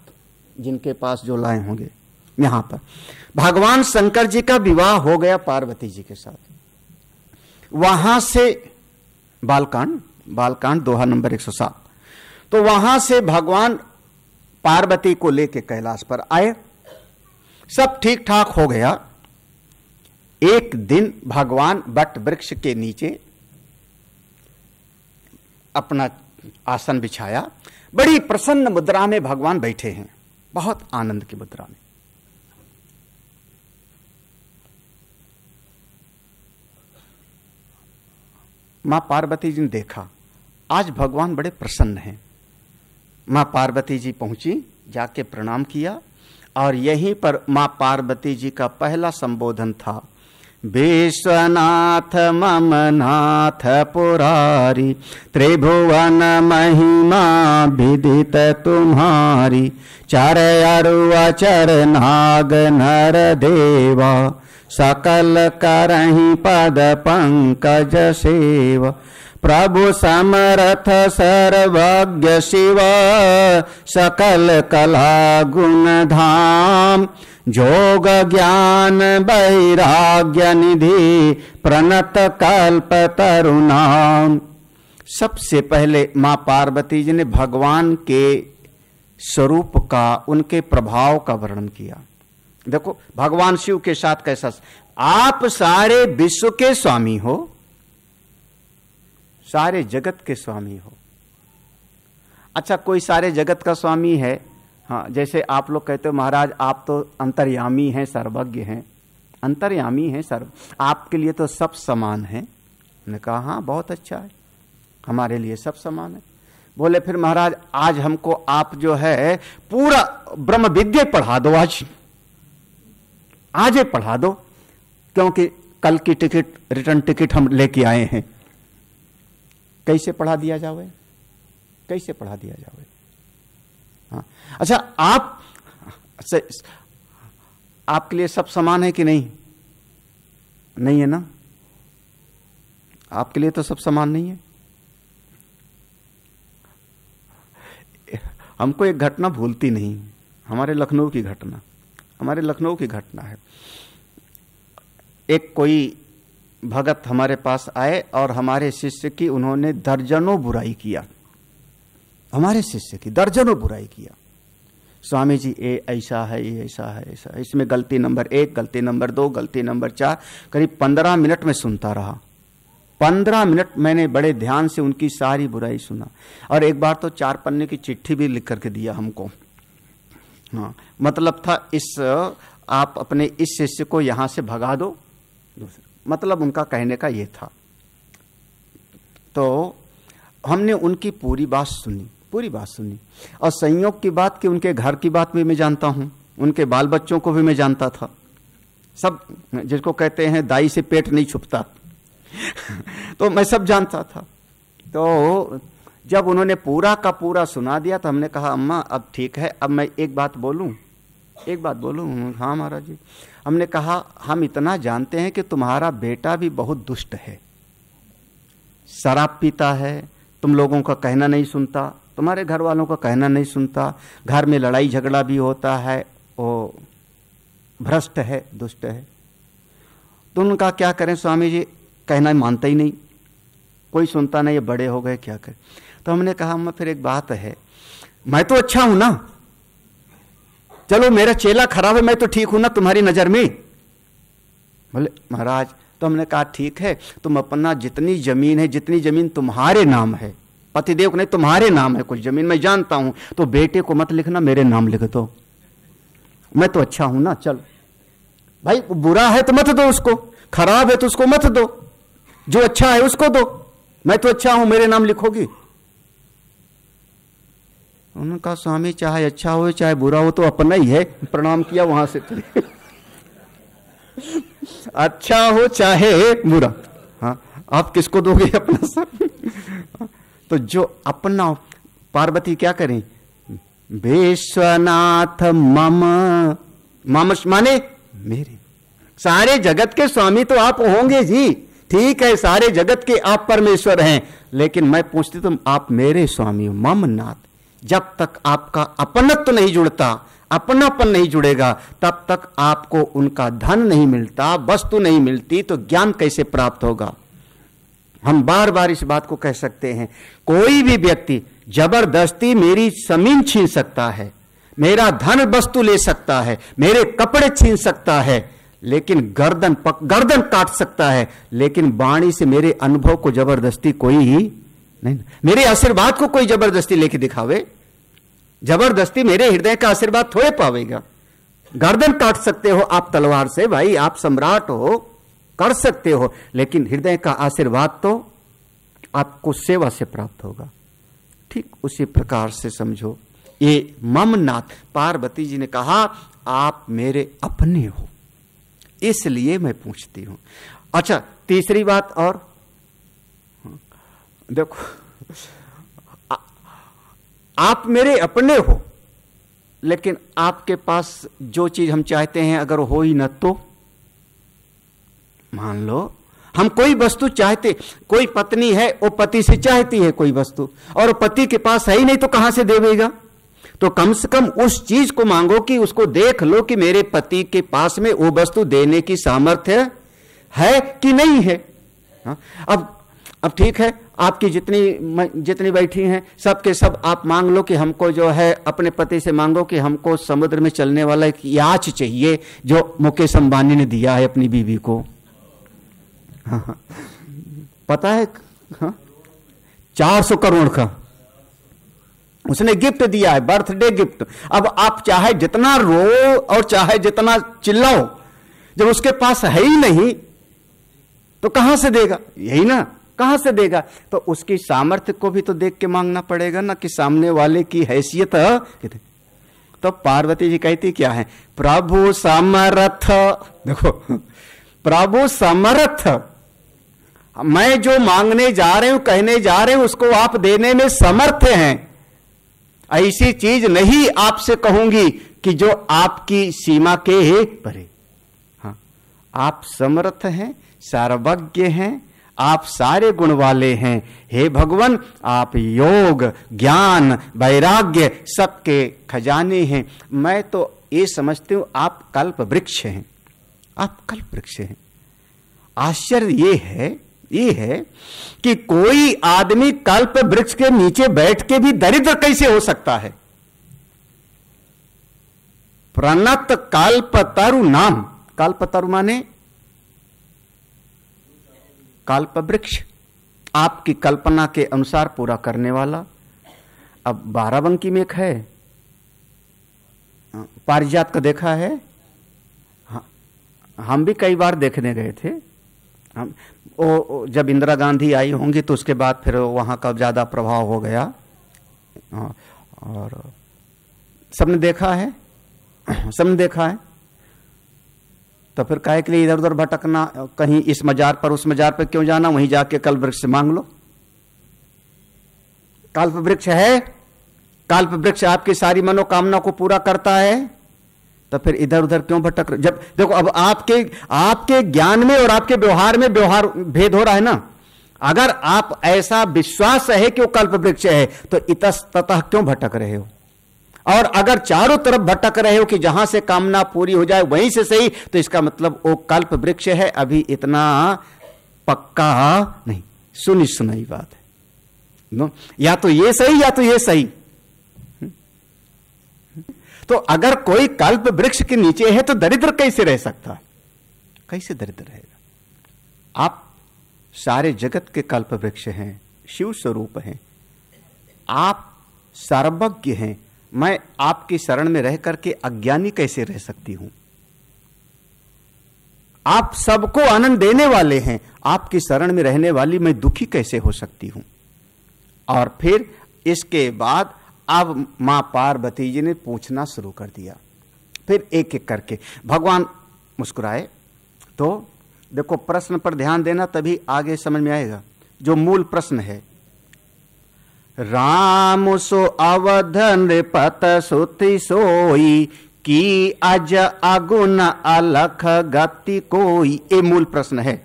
जिनके पास जो लाए होंगे, यहां पर भगवान शंकर जी का विवाह हो गया पार्वती जी के साथ। वहां से बालकांड दोहा नंबर 107, तो वहां से भगवान पार्वती को लेके कैलाश पर आए, सब ठीक ठाक हो गया। एक दिन भगवान वट वृक्ष के नीचे अपना आसन बिछाया, बड़ी प्रसन्न मुद्रा में भगवान बैठे हैं, बहुत आनंद की मुद्रा में। मां पार्वती जी ने देखा आज भगवान बड़े प्रसन्न हैं। मां पार्वती जी पहुंची, जाके प्रणाम किया, और यहीं पर मां पार्वती जी का पहला संबोधन था, विश्वनाथ मम नाथ पुरारी, त्रिभुवन महिमा विदित तुम्हारी, चर अरु अचर नाग नर देवा, सकल करहि पद पंकज सेवा, प्रभु समर्थ सर्वज्ञ शिव, सकल कला गुण धाम, जोग ज्ञान वैराग्य निधि, प्रणत कल्प तरुणाम। सबसे पहले मां पार्वती जी ने भगवान के स्वरूप का, उनके प्रभाव का वर्णन किया। देखो भगवान शिव के साथ कैसा, आप सारे विश्व के स्वामी हो, सारे जगत के स्वामी हो। अच्छा, कोई सारे जगत का स्वामी है? हाँ, जैसे आप लोग कहते हो महाराज आप तो अंतर्यामी हैं, सर्वज्ञ हैं। अंतर्यामी हैं, सर्व, आपके लिए तो सब समान है। मैंने कहा हाँ बहुत अच्छा है, हमारे लिए सब समान है। बोले फिर महाराज आज हमको आप जो है पूरा ब्रह्म विद्या पढ़ा दो, आज ही पढ़ा दो, क्योंकि कल की टिकट, रिटर्न टिकट हम लेके आए हैं। कैसे पढ़ा दिया जावे, कैसे पढ़ा दिया जावे? हाँ। अच्छा, आपके लिए सब समान है कि नहीं? नहीं है ना? आपके लिए तो सब समान नहीं है। हमको एक घटना भूलती नहीं, हमारे लखनऊ की घटना है। एक कोई भगत हमारे पास आए और हमारे शिष्य की उन्होंने दर्जनों बुराई किया, हमारे शिष्य की दर्जनों बुराई किया। स्वामी जी ये ऐसा है, ये ऐसा है, ऐसा है, इसमें गलती नंबर 1, गलती नंबर 2, गलती नंबर 4। करीब 15 मिनट में सुनता रहा। 15 मिनट मैंने बड़े ध्यान से उनकी सारी बुराई सुना, और एक बार तो 4 पन्ने की चिट्ठी भी लिख करके दिया हमको। हाँ, मतलब था आप अपने इस शिष्य को यहां से भगा दो, मतलब उनका कहने का ये था। तो हमने उनकी पूरी बात सुनी, और संयोग की बात कि उनके घर की बात भी मैं जानता हूं, उनके बाल बच्चों को भी मैं जानता था, सब, जिसको कहते हैं दाई से पेट नहीं छुपता तो मैं सब जानता था। तो जब उन्होंने पूरा का पूरा सुना दिया तो हमने कहा अम्मा अब ठीक है, अब मैं एक बात बोलूं? हाँ महाराज जी। हमने कहा हम इतना जानते हैं कि तुम्हारा बेटा भी बहुत दुष्ट है, शराब पीता है, तुम लोगों का कहना नहीं सुनता, तुम्हारे घर वालों का कहना नहीं सुनता, घर में लड़ाई झगड़ा भी होता है, वो भ्रष्ट है, दुष्ट है। तो उनका क्या करें स्वामी जी, कहना मानता ही नहीं, कोई सुनता नहीं, ये बड़े हो गए, क्या करें? तो हमने कहा अम्मा फिर एक बात है, मैं तो अच्छा हूं ना, चलो मेरा चेला खराब है, मैं तो ठीक हूं ना तुम्हारी नजर में? बोले महाराज, तो हमने कहा ठीक है, तुम अपना जितनी जमीन तुम्हारे नाम है, पतिदेव को नहीं तुम्हारे नाम है कुछ जमीन, मैं जानता हूं, तो बेटे को मत लिखना, मेरे नाम लिख दो, मैं तो अच्छा हूं ना। चलो भाई, बुरा है तो मत दो उसको, खराब है तो उसको मत दो, जो अच्छा है उसको दो, मैं तो अच्छा हूं, मेरे नाम लिखोगी? उन्होंने कहा स्वामी चाहे अच्छा हो चाहे बुरा हो तो अपना ही है। प्रणाम किया वहां से अच्छा हो चाहे बुरा, हाँ, आप किसको दोगे अपना सब? तो जो अपना, पार्वती क्या करें, विश्वनाथ मम माने मेरे, सारे जगत के स्वामी तो आप होंगे जी, ठीक है, सारे जगत के आप परमेश्वर हैं, लेकिन मैं पूछती तुम आप मेरे स्वामी हो, मम नाथ। जब तक आपका अपनत्व नहीं जुड़ता, अपनापन नहीं जुड़ेगा, तब तक आपको उनका धन नहीं मिलता, वस्तु नहीं मिलती, तो ज्ञान कैसे प्राप्त होगा? हम बार बार इस बात को कह सकते हैं, कोई भी व्यक्ति जबरदस्ती मेरी जमीन छीन सकता है, मेरा धन वस्तु ले सकता है, मेरे कपड़े छीन सकता है, लेकिन गर्दन काट सकता है, लेकिन वाणी से मेरे अनुभव को जबरदस्ती कोई ही नहीं, मेरे आशीर्वाद को कोई जबरदस्ती लेके दिखावे, जबरदस्ती मेरे हृदय का आशीर्वाद थोड़े पावेगा। गर्दन काट सकते हो आप तलवार से, भाई आप सम्राट हो, कर सकते हो, लेकिन हृदय का आशीर्वाद तो आपको सेवा से प्राप्त होगा। ठीक उसी प्रकार से समझो, ये मम नाथ, पार्वती जी ने कहा आप मेरे अपने हो, इसलिए मैं पूछती हूं। अच्छा, तीसरी बात और देखो, आप मेरे अपने हो, लेकिन आपके पास जो चीज हम चाहते हैं अगर हो ही न तो, मान लो हम कोई वस्तु चाहते, कोई पत्नी है वो पति से चाहती है कोई वस्तु, और पति के पास है ही नहीं, तो कहां से देवेगा? तो कम से कम उस चीज को मांगो कि उसको देख लो कि मेरे पति के पास में वो वस्तु देने की सामर्थ्य है कि नहीं है। हाँ? अब ठीक है, आपकी जितनी बैठी हैं सबके सब आप मांग लो कि हमको जो है अपने पति से मांगो कि हमको समुद्र में चलने वाला एक याच चाहिए जो मुकेश अंबानी ने दिया है अपनी बीवी को। हाँ, पता है, हाँ, 400 करोड़ का उसने गिफ्ट दिया है, बर्थडे गिफ्ट। अब आप चाहे जितना रो और चाहे जितना चिल्लाओ, जब उसके पास है ही नहीं तो कहां से देगा? यही ना, कहां से देगा? तो उसकी सामर्थ्य को भी तो देख के मांगना पड़ेगा ना, कि सामने वाले की हैसियत। तो पार्वती जी कहती क्या है, प्रभु समर्थ। देखो, प्रभु समर्थ, मैं जो मांगने जा रहे हूं, कहने जा रहे हूं, उसको आप देने में समर्थ हैं। ऐसी चीज नहीं आपसे कहूंगी कि जो आपकी सीमा के परे। हाँ, आप समर्थ हैं, सर्वज्ञ हैं, आप सारे गुण वाले हैं। हे भगवान, आप योग, ज्ञान, वैराग्य सबके खजाने हैं। मैं तो ये समझती हूं आप कल्प वृक्ष हैं, आप कल्प वृक्ष हैं। आश्चर्य ये है कि कोई आदमी कल्प वृक्ष के नीचे बैठ के भी दरिद्र कैसे हो सकता है। प्रणत कल्पतरु नाम, कल्पतरु माने कल्प वृक्ष, आपकी कल्पना के अनुसार पूरा करने वाला। अब बाराबंकी में एक है, पारिजात का देखा है, हम भी कई बार देखने गए थे। हम जब इंदिरा गांधी आई होंगी तो उसके बाद फिर वहां का ज्यादा प्रभाव हो गया, और सबने देखा है, सबने देखा है। तो फिर काहे के लिए इधर उधर भटकना, कहीं इस मजार पर उस मजार पर क्यों जाना, वहीं जाके कल्प वृक्ष से मांग लो। कल्प वृक्ष है, कल्प वृक्ष आपकी सारी मनोकामना को पूरा करता है, तो फिर इधर उधर क्यों भटक रहे। जब देखो अब आपके ज्ञान में और आपके व्यवहार में व्यवहार भेद हो रहा है ना। अगर आप ऐसा विश्वास है कि वो कल्प वृक्ष है तो इतस्ततः क्यों भटक रहे हो। और अगर चारों तरफ भटक रहे हो कि जहां से कामना पूरी हो जाए वहीं से सही, तो इसका मतलब वो कल्प वृक्ष है, अभी इतना पक्का नहीं, सुनी सुनाई बात है। नो, या तो ये सही या तो ये सही। तो अगर कोई कल्प वृक्ष के नीचे है तो दरिद्र कैसे रह सकता है, कैसे दरिद्र रहेगा। आप सारे जगत के कल्प वृक्ष हैं, शिव स्वरूप हैं, आप सर्वज्ञ हैं। मैं आपकी शरण में रह करके अज्ञानी कैसे रह सकती हूं। आप सबको आनंद देने वाले हैं, आपकी शरण में रहने वाली मैं दुखी कैसे हो सकती हूं। और फिर इसके बाद अब मां पार्वती जी ने पूछना शुरू कर दिया, फिर एक एक करके भगवान मुस्कुराए। तो देखो प्रश्न पर ध्यान देना, तभी आगे समझ में आएगा। जो मूल प्रश्न है, राम सो अवध नृपत सुति सोई की अज अगुन अलख गति कोई, ये मूल प्रश्न है।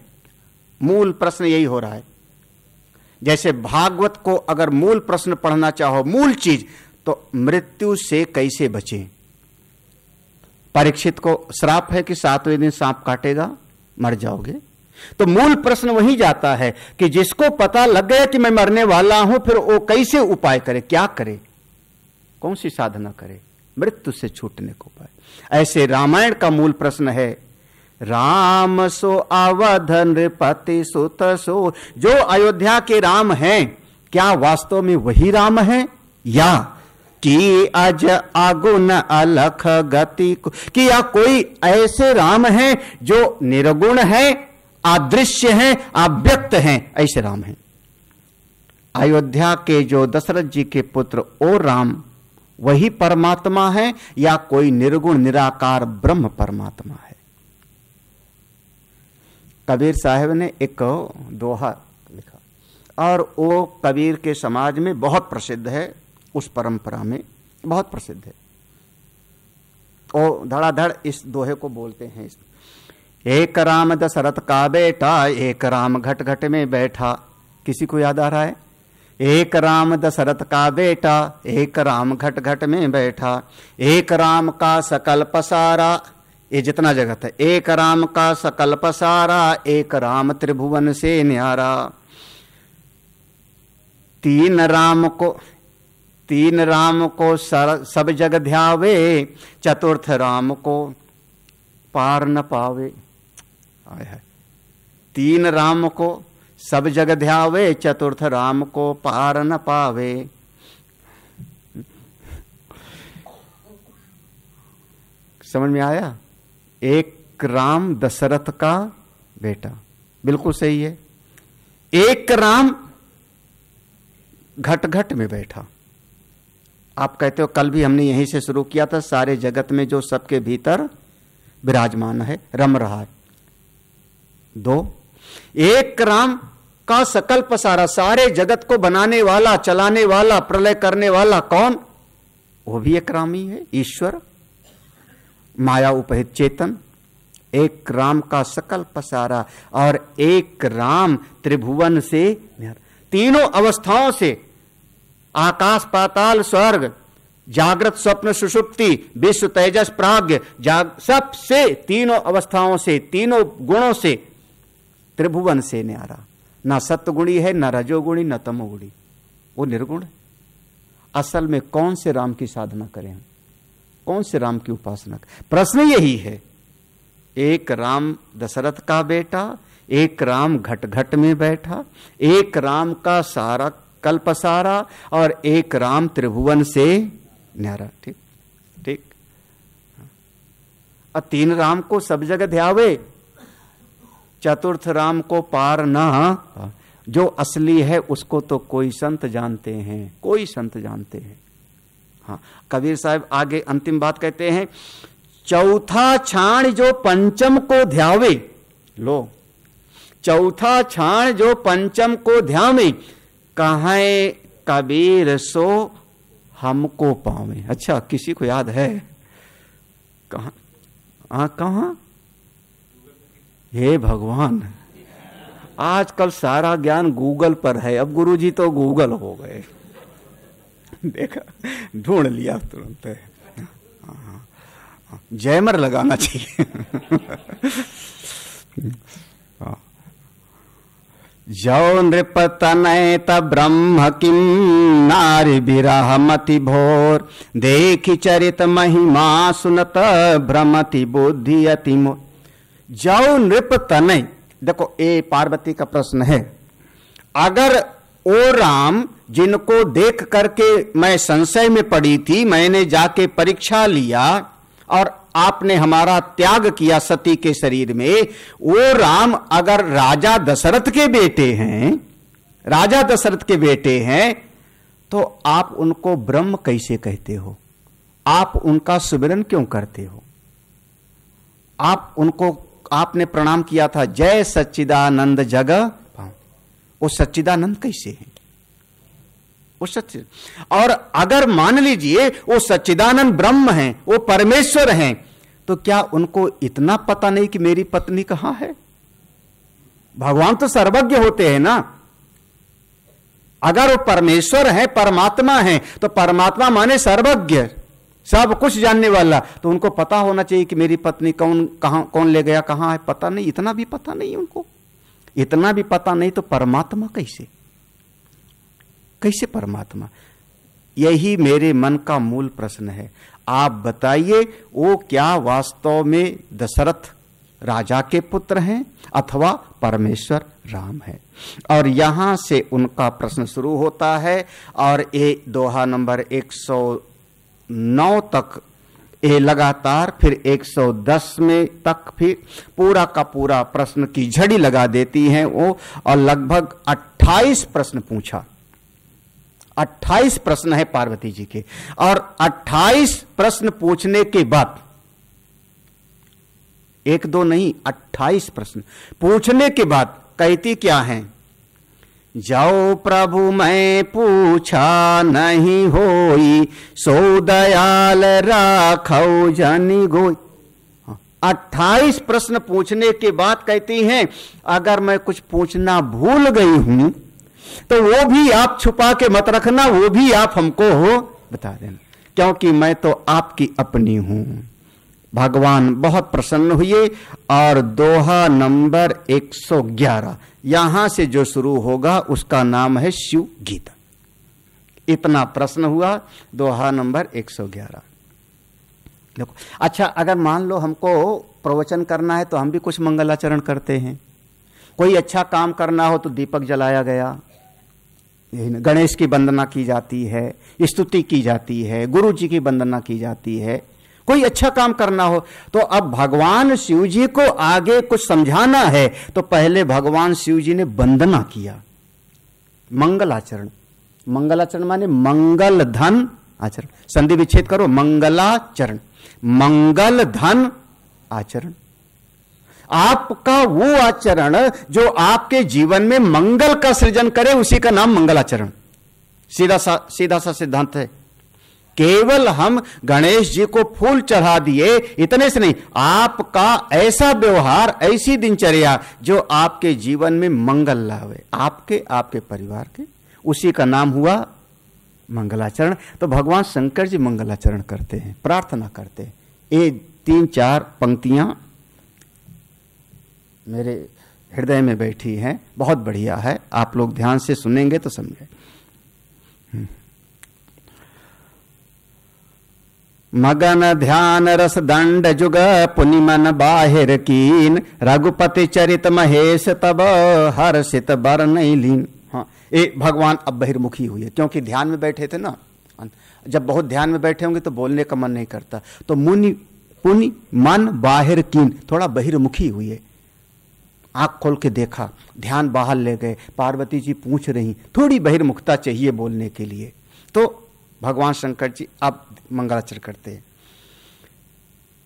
मूल प्रश्न यही हो रहा है। जैसे भागवत को अगर मूल प्रश्न पढ़ना चाहो, मूल चीज, तो मृत्यु से कैसे बचें। परीक्षित को श्राप है कि 7वें दिन सांप काटेगा, मर जाओगे। तो मूल प्रश्न वही जाता है कि जिसको पता लग गया कि मैं मरने वाला हूं, फिर वो कैसे उपाय करे, क्या करे, कौन सी साधना करे मृत्यु से छूटने को उपाय। ऐसे रामायण का मूल प्रश्न है, राम सो अवध नृपति सुत सो। जो अयोध्या के राम हैं, क्या वास्तव में वही राम है, या कि अज अगुन अलख गति को, कि या कोई ऐसे राम हैं जो निर्गुण है, अदृश्य हैं, अव्यक्त हैं, ऐसे राम हैं। अयोध्या के जो दशरथ जी के पुत्र ओ राम वही परमात्मा है, या कोई निर्गुण निराकार ब्रह्म परमात्मा है। कबीर साहब ने एक दोहा लिखा, और वो कबीर के समाज में बहुत प्रसिद्ध है, उस परंपरा में बहुत प्रसिद्ध है। वो धड़ाधड़ इस दोहे को बोलते हैं। एक राम दशरथ का बेटा, एक राम घट घट में बैठा। किसी को याद आ रहा है? एक राम दशरथ का बेटा, एक राम घट घट में बैठा। एक राम का सकल पसारा, ये जितना जगत है, एक राम का सकल पसारा, एक राम त्रिभुवन से न्यारा। तीन राम को सब जग ध्यावे, चतुर्थ राम को पार न पावे। तीन राम को सब जग ध्यावे, चतुर्थ राम को पार न पावे। समझ में आया? एक राम दशरथ का बेटा, बिल्कुल सही है। एक राम घट घट में बैठा। आप कहते हो कल भी हमने यहीं से शुरू किया था, सारे जगत में जो सबके भीतर विराजमान है, रम रहा है। दो, एक राम का सकल पसारा, सारे जगत को बनाने वाला, चलाने वाला, प्रलय करने वाला कौन? वो भी एक राम ही है, ईश्वर माया उपहित चेतन, एक राम का सकल पसारा और एक राम त्रिभुवन से, तीनों अवस्थाओं से, आकाश पाताल स्वर्ग, जागृत स्वप्न सुषुप्ति, विश्व तेजस प्राज्ञ, सबसे तीनों अवस्थाओं से, तीनों गुणों से, त्रिभुवन से न्यारा। ना सत्वगुणी है, ना रजोगुणी, ना तमोगुणी, वो निर्गुण है। असल में कौन से राम की साधना करें हम, कौन से राम की उपासना करें? प्रश्न यही है। एक राम दशरथ का बेटा, एक राम घट घट में बैठा, एक राम का सारा कल्प सारा और एक राम त्रिभुवन से न्यारा। ठीक ठीक। और तीन राम को सब जगह ध्यावे, चतुर्थ राम को पार ना। जो असली है उसको तो कोई संत जानते हैं, कोई संत जानते हैं। हाँ, कबीर साहब आगे अंतिम बात कहते हैं, चौथा छाण जो पंचम को ध्यावे, लो चौथा छाण जो पंचम को ध्यावे, कहे कबीर सो हमको पावे। अच्छा, किसी को याद है कहां? कहां? हे भगवान, आजकल सारा ज्ञान गूगल पर है। अब गुरुजी तो गूगल हो गए, देखा, ढूंढ लिया तुरंत। जैमर लगाना चाहिए। जौ नृप तनयत ब्रह्म किम नारी विरह मति भोर, देखि चरित महिमा सुनत भ्रमति बुद्धि अति मोर। जौ नृप तनय, देखो ये पार्वती का प्रश्न है। अगर ओ राम जिनको देख करके मैं संशय में पड़ी थी, मैंने जाके परीक्षा लिया और आपने हमारा त्याग किया सती के शरीर में, वो राम अगर राजा दशरथ के बेटे हैं, राजा दशरथ के बेटे हैं, तो आप उनको ब्रह्म कैसे कहते हो? आप उनका सुमिरन क्यों करते हो? आप उनको, आपने प्रणाम किया था, जय सच्चिदानंद जग पाऊं। वो सच्चिदानंद कैसे हैं? वो सच्चिद, और अगर मान लीजिए वो सच्चिदानंद ब्रह्म हैं, वो परमेश्वर हैं, तो क्या उनको इतना पता नहीं कि मेरी पत्नी कहां है? भगवान तो सर्वज्ञ होते हैं ना। अगर वो परमेश्वर है, परमात्मा है, तो परमात्मा माने सर्वज्ञ, सब कुछ जानने वाला, तो उनको पता होना चाहिए कि मेरी पत्नी कौन ले गया, कहां है, पता नहीं। इतना भी पता नहीं उनको, इतना भी पता नहीं, तो परमात्मा कैसे? कैसे परमात्मा? यही मेरे मन का मूल प्रश्न है। आप बताइए, वो क्या वास्तव में दशरथ राजा के पुत्र हैं अथवा परमेश्वर राम है? और यहां से उनका प्रश्न शुरू होता है और ये दोहा नंबर 109 तक ये लगातार, फिर 110 में तक फिर पूरा का पूरा प्रश्न की झड़ी लगा देती हैं वो। और लगभग 28 प्रश्न पूछा, 28 प्रश्न है पार्वती जी के, और 28 प्रश्न पूछने के बाद, एक दो नहीं 28 प्रश्न पूछने के बाद कहती क्या है? जाओ प्रभु मैं पूछा नहीं होई, सो दयाल राखो जानी गोई। 28 प्रश्न पूछने के बाद कहती हैं, अगर मैं कुछ पूछना भूल गई हूं तो वो भी आप छुपा के मत रखना, वो भी आप हमको हो बता देना, क्योंकि मैं तो आपकी अपनी हूं। भगवान बहुत प्रसन्न हुए और दोहा नंबर 111 यहां से जो शुरू होगा उसका नाम है शिव गीता। इतना प्रश्न हुआ दोहा नंबर 111। देखो, अच्छा, अगर मान लो हमको प्रवचन करना है तो हम भी कुछ मंगलाचरण करते हैं। कोई अच्छा काम करना हो तो दीपक जलाया गया, गणेश की वंदना की जाती है, स्तुति की जाती है, गुरु जी की वंदना की जाती है। कोई अच्छा काम करना हो तो अब भगवान शिव जी को आगे कुछ समझाना है तो पहले भगवान शिव जी ने वंदना किया, मंगलाचरण। मंगलाचरण माने मंगल धन आचरण, संधि विच्छेद करो, मंगलाचरण, मंगल धन आचरण। आपका वो आचरण जो आपके जीवन में मंगल का सृजन करे, उसी का नाम मंगलाचरण। सीधा सा सिद्धांत है। केवल हम गणेश जी को फूल चढ़ा दिए इतने से नहीं, आपका ऐसा व्यवहार, ऐसी दिनचर्या जो आपके जीवन में मंगल लावे, आपके परिवार के, उसी का नाम हुआ मंगलाचरण। तो भगवान शंकर जी मंगलाचरण करते हैं, प्रार्थना करते हैं। ये 3-4 पंक्तियां मेरे हृदय में बैठी हैं, बहुत बढ़िया है, आप लोग ध्यान से सुनेंगे तो समझे। मगन ध्यान रस दंड जुग पुनि मन बाहिर कीन, रघुपति चरित महेश तब हर्षित बर नहीं लीन। हाँ, ये भगवान अब बहिर्मुखी हुए, क्योंकि ध्यान में बैठे थे ना। जब बहुत ध्यान में बैठे होंगे तो बोलने का मन नहीं करता, तो मुनि पुनि मन बाहिर कीन, थोड़ा बहिर्मुखी हुए, आंख खोल के देखा, ध्यान बाहर ले गए। पार्वती जी पूछ रही, थोड़ी बहिर्मुखता चाहिए बोलने के लिए। तो भगवान शंकर जी अब मंगलाचरण करते हैं।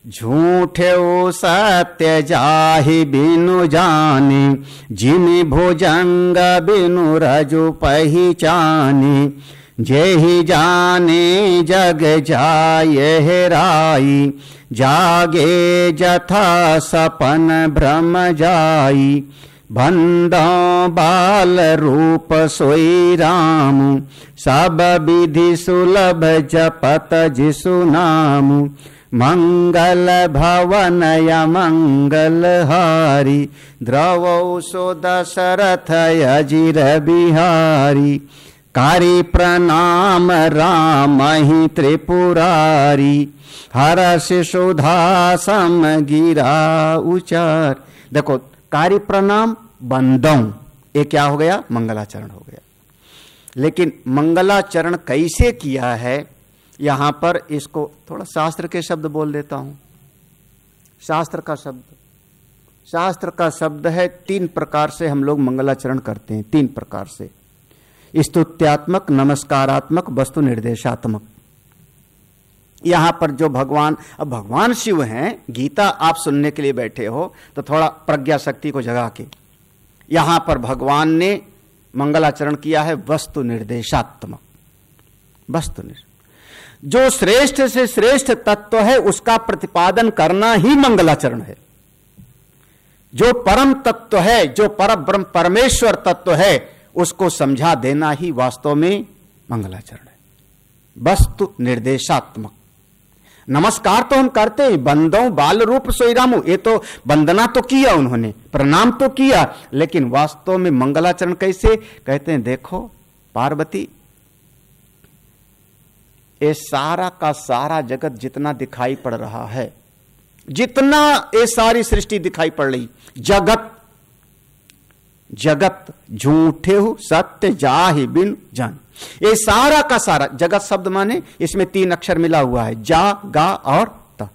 झूठे सत्य जाहि बिनु जाने, जिनि भुजंग बिनु रजु पहिचाने, जेहि जाने जग जाये हेराई, जागे जथा सपन भ्रम जाई, बंदो बाल रूप सोई राम, सब विधि सुलभ जपत जिसु नाम, मंगल भवन या मंगल हारी, द्रवौ सो दशरथ अजिर बिहारी, कारी प्रणाम राम ही त्रिपुरारी, हर्ष सुधा सम गिरा उचार। देखो, कारी प्रणाम बंदों, ये क्या हो गया? मंगलाचरण हो गया। लेकिन मंगलाचरण कैसे किया है, यहां पर इसको थोड़ा शास्त्र के शब्द बोल देता हूं। शास्त्र का शब्द है, 3 प्रकार से हम लोग मंगलाचरण करते हैं, 3 प्रकार से, स्तुत्यात्मक, नमस्कारात्मक, वस्तु निर्देशात्मक। यहां पर जो भगवान, अब भगवान शिव हैं, गीता आप सुनने के लिए बैठे हो तो थोड़ा प्रज्ञा शक्ति को जगा के, यहां पर भगवान ने मंगलाचरण किया है वस्तु निर्देशात्मक। जो श्रेष्ठ से श्रेष्ठ तत्व है उसका प्रतिपादन करना ही मंगलाचरण है। जो परम तत्व है, जो परब्रह्म परमेश्वर तत्व है, उसको समझा देना ही वास्तव में मंगलाचरण है, वस्तु निर्देशात्मक। नमस्कार तो हम करते हैं, बंदों बाल रूप सोई रामू, ये तो वंदना तो किया उन्होंने, प्रणाम तो किया, लेकिन वास्तव में मंगलाचरण कैसे कहते हैं? देखो पार्वती, ये सारा का सारा जगत जितना दिखाई पड़ रहा है, जितना ये सारी सृष्टि दिखाई पड़ रही, जगत झूठे हो सत्य जाहि बिन जान, ये सारा का सारा जगत शब्द माने इसमें 3 अक्षर मिला हुआ है, जा गा और ता।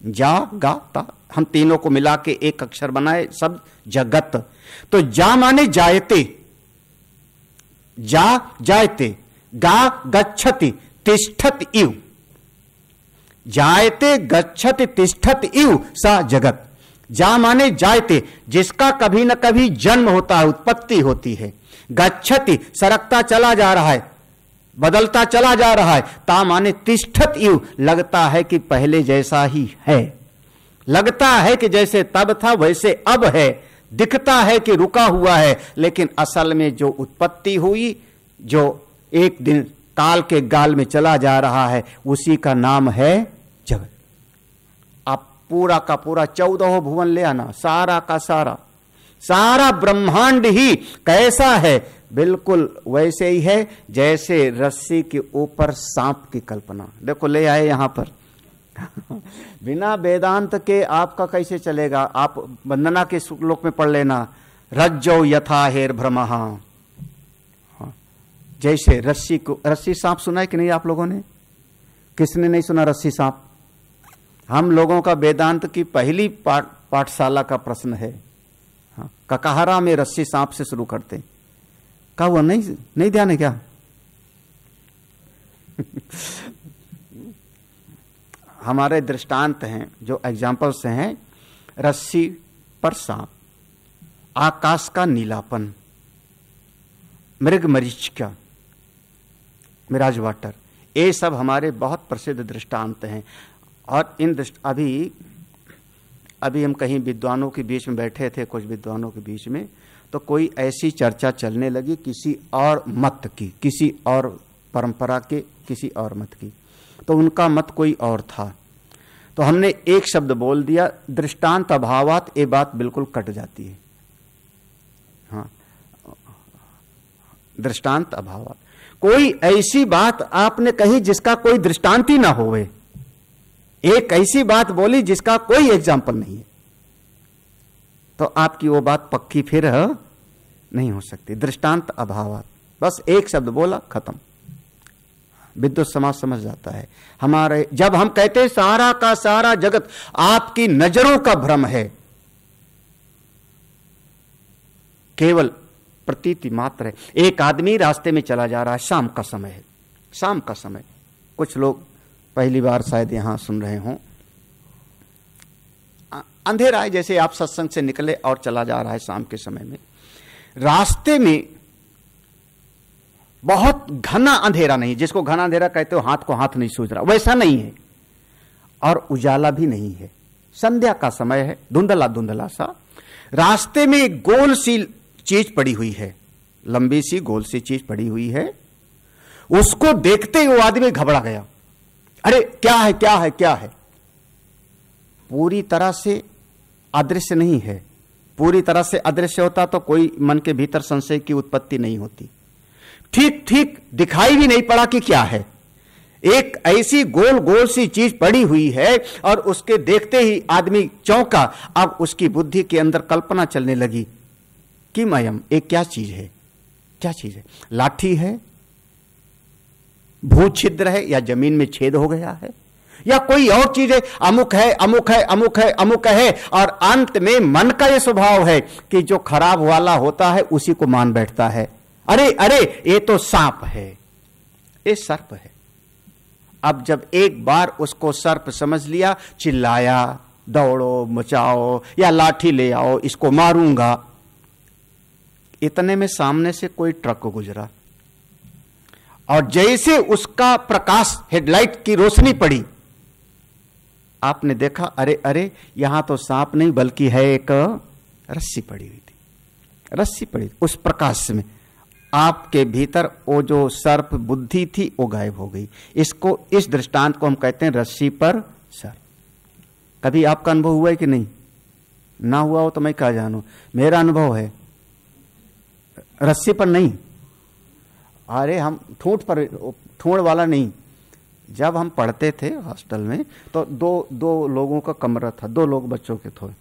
जा गा ता, हम तीनों को मिला के एक अक्षर बनाए शब्द जगत। तो जा माने जायते, जा जायते, गा गच्छति, तिष्ठत इव, जायते गच्छति तिष्ठत इव सा जगत। जा माने जायते, जिसका कभी न कभी जन्म होता है, उत्पत्ति होती है। गच्छति, सरकता चला जा रहा है, बदलता चला जा रहा है। ता माने तिष्ठत इव, लगता है कि पहले जैसा ही है, लगता है कि जैसे तब था वैसे अब है, दिखता है कि रुका हुआ है, लेकिन असल में जो उत्पत्ति हुई, जो एक दिन काल के गाल में चला जा रहा है, उसी का नाम है जगत। आप पूरा का पूरा 14 भुवन ले आना, सारा का सारा ब्रह्मांड ही कैसा है? बिल्कुल वैसे ही है जैसे रस्सी के ऊपर सांप की कल्पना। देखो ले आए यहां पर बिना वेदांत के आपका कैसे चलेगा? आप वंदना के श्लोक में पढ़ लेना, रज्जो यथा हेर भ्रमः। जैसे रस्सी सांप सुना है कि नहीं आप लोगों ने? किसने नहीं सुना रस्सी सांप? हम लोगों का वेदांत की पहली पाठशाला का प्रश्न है। ककाहरा में रस्सी सांप से शुरू करते, क्या वो नहीं ध्यान है क्या? हमारे दृष्टांत हैं, जो एग्जाम्पल्स हैं, रस्सी पर सांप, आकाश का नीलापन, मृग मरीचिका, मिराज वाटर, ये सब हमारे बहुत प्रसिद्ध दृष्टांत हैं। और इन अभी हम कहीं विद्वानों के बीच में बैठे थे, कुछ विद्वानों के बीच में, तो कोई ऐसी चर्चा चलने लगी किसी और मत की, किसी और परंपरा के, किसी और मत की। तो उनका मत कोई और था। तो हमने एक शब्द बोल दिया, दृष्टांत अभावात, ये बात बिल्कुल कट जाती है। हाँ, दृष्टांत अभावात, कोई ऐसी बात आपने कही जिसका कोई दृष्टांत ही ना होवे, एक ऐसी बात बोली जिसका कोई एग्जाम्पल नहीं है, तो आपकी वो बात पक्की फिर नहीं हो सकती। दृष्टांत अभावात, बस एक शब्द बोला, खत्म। विद्युत समाज समझ जाता है। हमारे जब हम कहते हैं सारा का सारा जगत आपकी नजरों का भ्रम है, केवल प्रतीति मात्र है। एक आदमी रास्ते में चला जा रहा है, शाम का समय है, शाम का समय, कुछ लोग पहली बार शायद यहां सुन रहे हों, अंधेरा है, जैसे आप सत्संग से निकले और चला जा रहा है शाम के समय में, रास्ते में बहुत घना अंधेरा नहीं, जिसको घना अंधेरा कहते हो हाथ को हाथ नहीं सूझ रहा, वैसा नहीं है, और उजाला भी नहीं है, संध्या का समय है, धुंधला धुंधला सा। रास्ते में एक गोल सी चीज पड़ी हुई है, लंबी सी गोल सी चीज पड़ी हुई है। उसको देखते ही वो आदमी घबरा गया, अरे क्या है क्या है क्या है। पूरी तरह से अदृश्य नहीं है, पूरी तरह से अदृश्य होता तो कोई मन के भीतर संशय की उत्पत्ति नहीं होती। ठीक ठीक दिखाई भी नहीं पड़ा कि क्या है, एक ऐसी गोल गोल सी चीज पड़ी हुई है, और उसके देखते ही आदमी चौंका। अब उसकी बुद्धि के अंदर कल्पना चलने लगी कि मयम, एक क्या चीज है, क्या चीज है, लाठी है, भू छिद्र है, या जमीन में छेद हो गया है, या कोई और चीज है, अमुक है अमुक है अमुक है अमुक है। और अंत में मन का यह स्वभाव है कि जो खराब वाला होता है उसी को मान बैठता है, अरे अरे ये तो सांप है, ये सर्प है। अब जब एक बार उसको सर्प समझ लिया, चिल्लाया, दौड़ो मचाओ, या लाठी ले आओ, इसको मारूंगा। इतने में सामने से कोई ट्रक गुजरा, और जैसे उसका प्रकाश, हेडलाइट की रोशनी पड़ी, आपने देखा अरे अरे यहां तो सांप नहीं बल्कि है एक रस्सी पड़ी हुई थी, रस्सी पड़ी। उस प्रकाश में आपके भीतर वो जो सर्प बुद्धि थी वो गायब हो गई। इसको, इस दृष्टांत को हम कहते हैं रस्सी पर सर्प। कभी आपका अनुभव हुआ है कि नहीं? ना हुआ हो तो मैं क्या जानूं, मेरा अनुभव है रस्सी पर नहीं। अरे हम ठूंठ पर, ठूंठ वाला नहीं। जब हम पढ़ते थे हॉस्टल में तो दो लोगों का कमरा था, 2 लोग बच्चों के थे,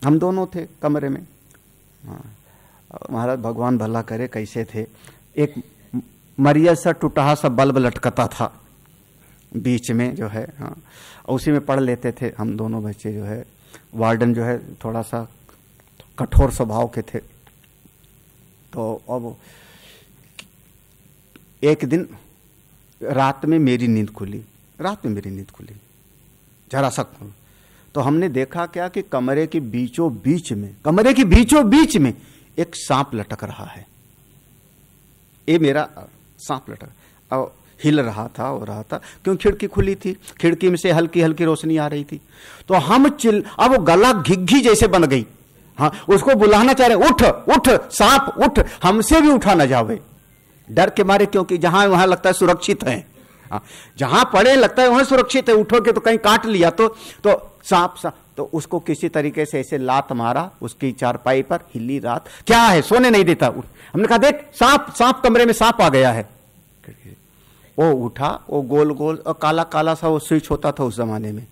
हम दोनों थे कमरे में। हाँ, महाराज भगवान भला करे कैसे थे, एक मरिया सा टूटा सा बल्ब लटकता था बीच में जो है, हाँ, उसी में पढ़ लेते थे हम दोनों बच्चे जो है। वार्डन जो है थोड़ा सा कठोर स्वभाव के थे। तो अब एक दिन रात में मेरी नींद खुली, जरा सा खुली, तो हमने देखा क्या कि कमरे के बीचों बीच में एक सांप लटक रहा है। ये मेरा सांप लटक और हिल रहा था, हो रहा था, क्यों खिड़की खुली थी, खिड़की में से हल्की हल्की रोशनी आ रही थी। तो हम अब वो गला घिघी जैसे बन गई। हाँ, उसको बुलाना चाह रहे, उठ उठ सांप उठ, हमसे भी उठा न जावे, डर के मारे, क्योंकि जहां वहां लगता है सुरक्षित है। हाँ, जहां पड़े लगता है वहां सुरक्षित है, उठोगे तो कहीं काट लिया तो सांप तो उसको किसी तरीके से ऐसे लात मारा उसकी चारपाई पर, हिली रात, क्या है, सोने नहीं देता। हमने कहा देख सांप कमरे में सांप आ गया है। वो उठा, वो गोल गोल और काला काला सा वो स्विच होता था उस जमाने में,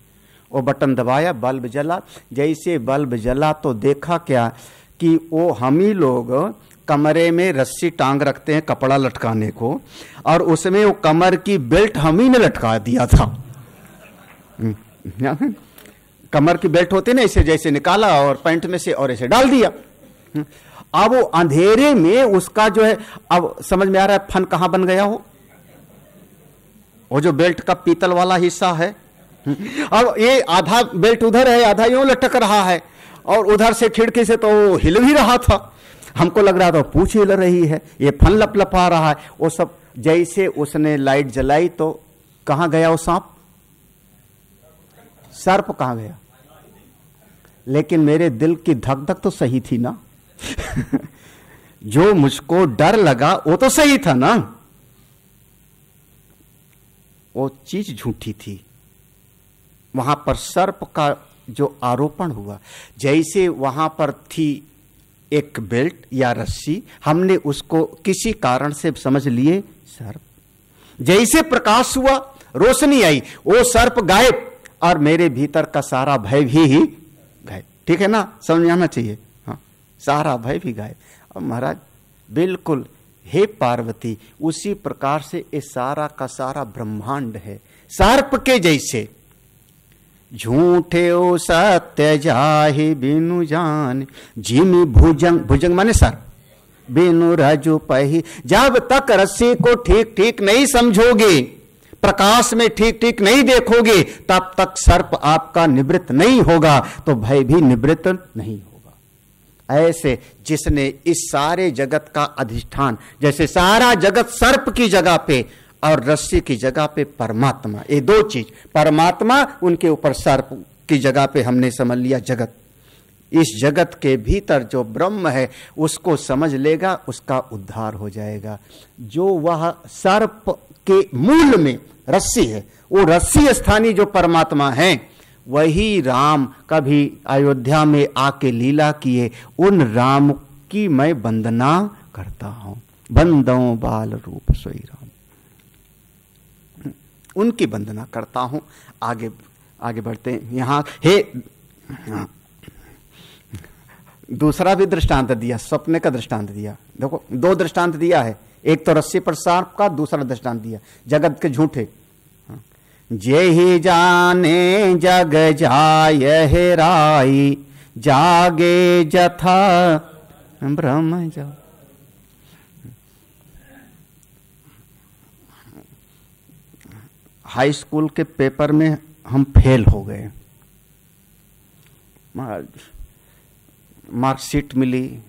वो बटन दबाया, बल्ब जला। जैसे बल्ब जला तो देखा क्या कि वो हम ही लोग कमरे में रस्सी टांग रखते हैं कपड़ा लटकाने को, और उसमें वो कमर की बेल्ट हम ही ने लटका दिया था। कमर की बेल्ट होती ना, ऐसे जैसे निकाला और पैंट में से और ऐसे डाल दिया। अब वो अंधेरे में उसका जो है, अब समझ में आ रहा है फन कहां बन गया हो, वो जो बेल्ट का पीतल वाला हिस्सा है, अब ये आधा बेल्ट उधर है, आधा यूं लटक रहा है, और उधर से खिड़की से तो हिल भी रहा था। हमको लग रहा था पूंछ हिल रही है, ये फन लपलपा रहा है। वो सब जैसे उसने लाइट जलाई तो कहां गया वो सांप? सर्प कहां गया? लेकिन मेरे दिल की धक धक तो सही थी ना। जो मुझको डर लगा वो तो सही था ना, वो चीज झूठी थी। वहां पर सर्प का जो आरोपण हुआ, जैसे वहां पर थी एक बेल्ट या रस्सी, हमने उसको किसी कारण से समझ लिए सर्प। जैसे प्रकाश हुआ, रोशनी आई, वो सर्प गायब और मेरे भीतर का सारा भय भी गायब। ठीक है ना, समझ में आना चाहिए। हाँ, सारा भय भी गायब। और महाराज बिल्कुल, हे पार्वती, उसी प्रकार से ये सारा का सारा ब्रह्मांड है सर्प के जैसे। झूठे ओ सत्य जाहि बिनु जान, जिमि भुजंग, भुजंग माने सर्प, बिनु रजु पही। जब तक रस्सी को ठीक ठीक नहीं समझोगे, प्रकाश में ठीक ठीक नहीं देखोगे, तब तक सर्प आपका निवृत्त नहीं होगा, तो भय भी निवृत्त नहीं होगा। ऐसे जिसने इस सारे जगत का अधिष्ठान, जैसे सारा जगत सर्प की जगह पे और रस्सी की जगह पे परमात्मा, ये दो चीज, परमात्मा उनके ऊपर सर्प की जगह पे हमने समझ लिया जगत। इस जगत के भीतर जो ब्रह्म है उसको समझ लेगा, उसका उद्धार हो जाएगा। जो वह सर्प के मूल में रस्सी है, वो रस्सी स्थानीय जो परमात्मा है, वही राम कभी अयोध्या में आके लीला किए, उन राम की मैं वंदना करता हूं। बंदो बाल रूप सोई राम, उनकी वंदना करता हूं। आगे आगे बढ़ते हैं। यहां हे दूसरा भी दृष्टांत दिया, सपने का दृष्टांत दिया। देखो, दो दृष्टांत दिया है, एक तो रस्सी पर सांप का, दूसरा दृष्टांत दिया जगत के झूठे। जे ही जाने जग जाय हेराई, जागे जथा ब्रह्म जा। हाई स्कूल के पेपर में हम फेल हो गए, मार्कशीट मिली,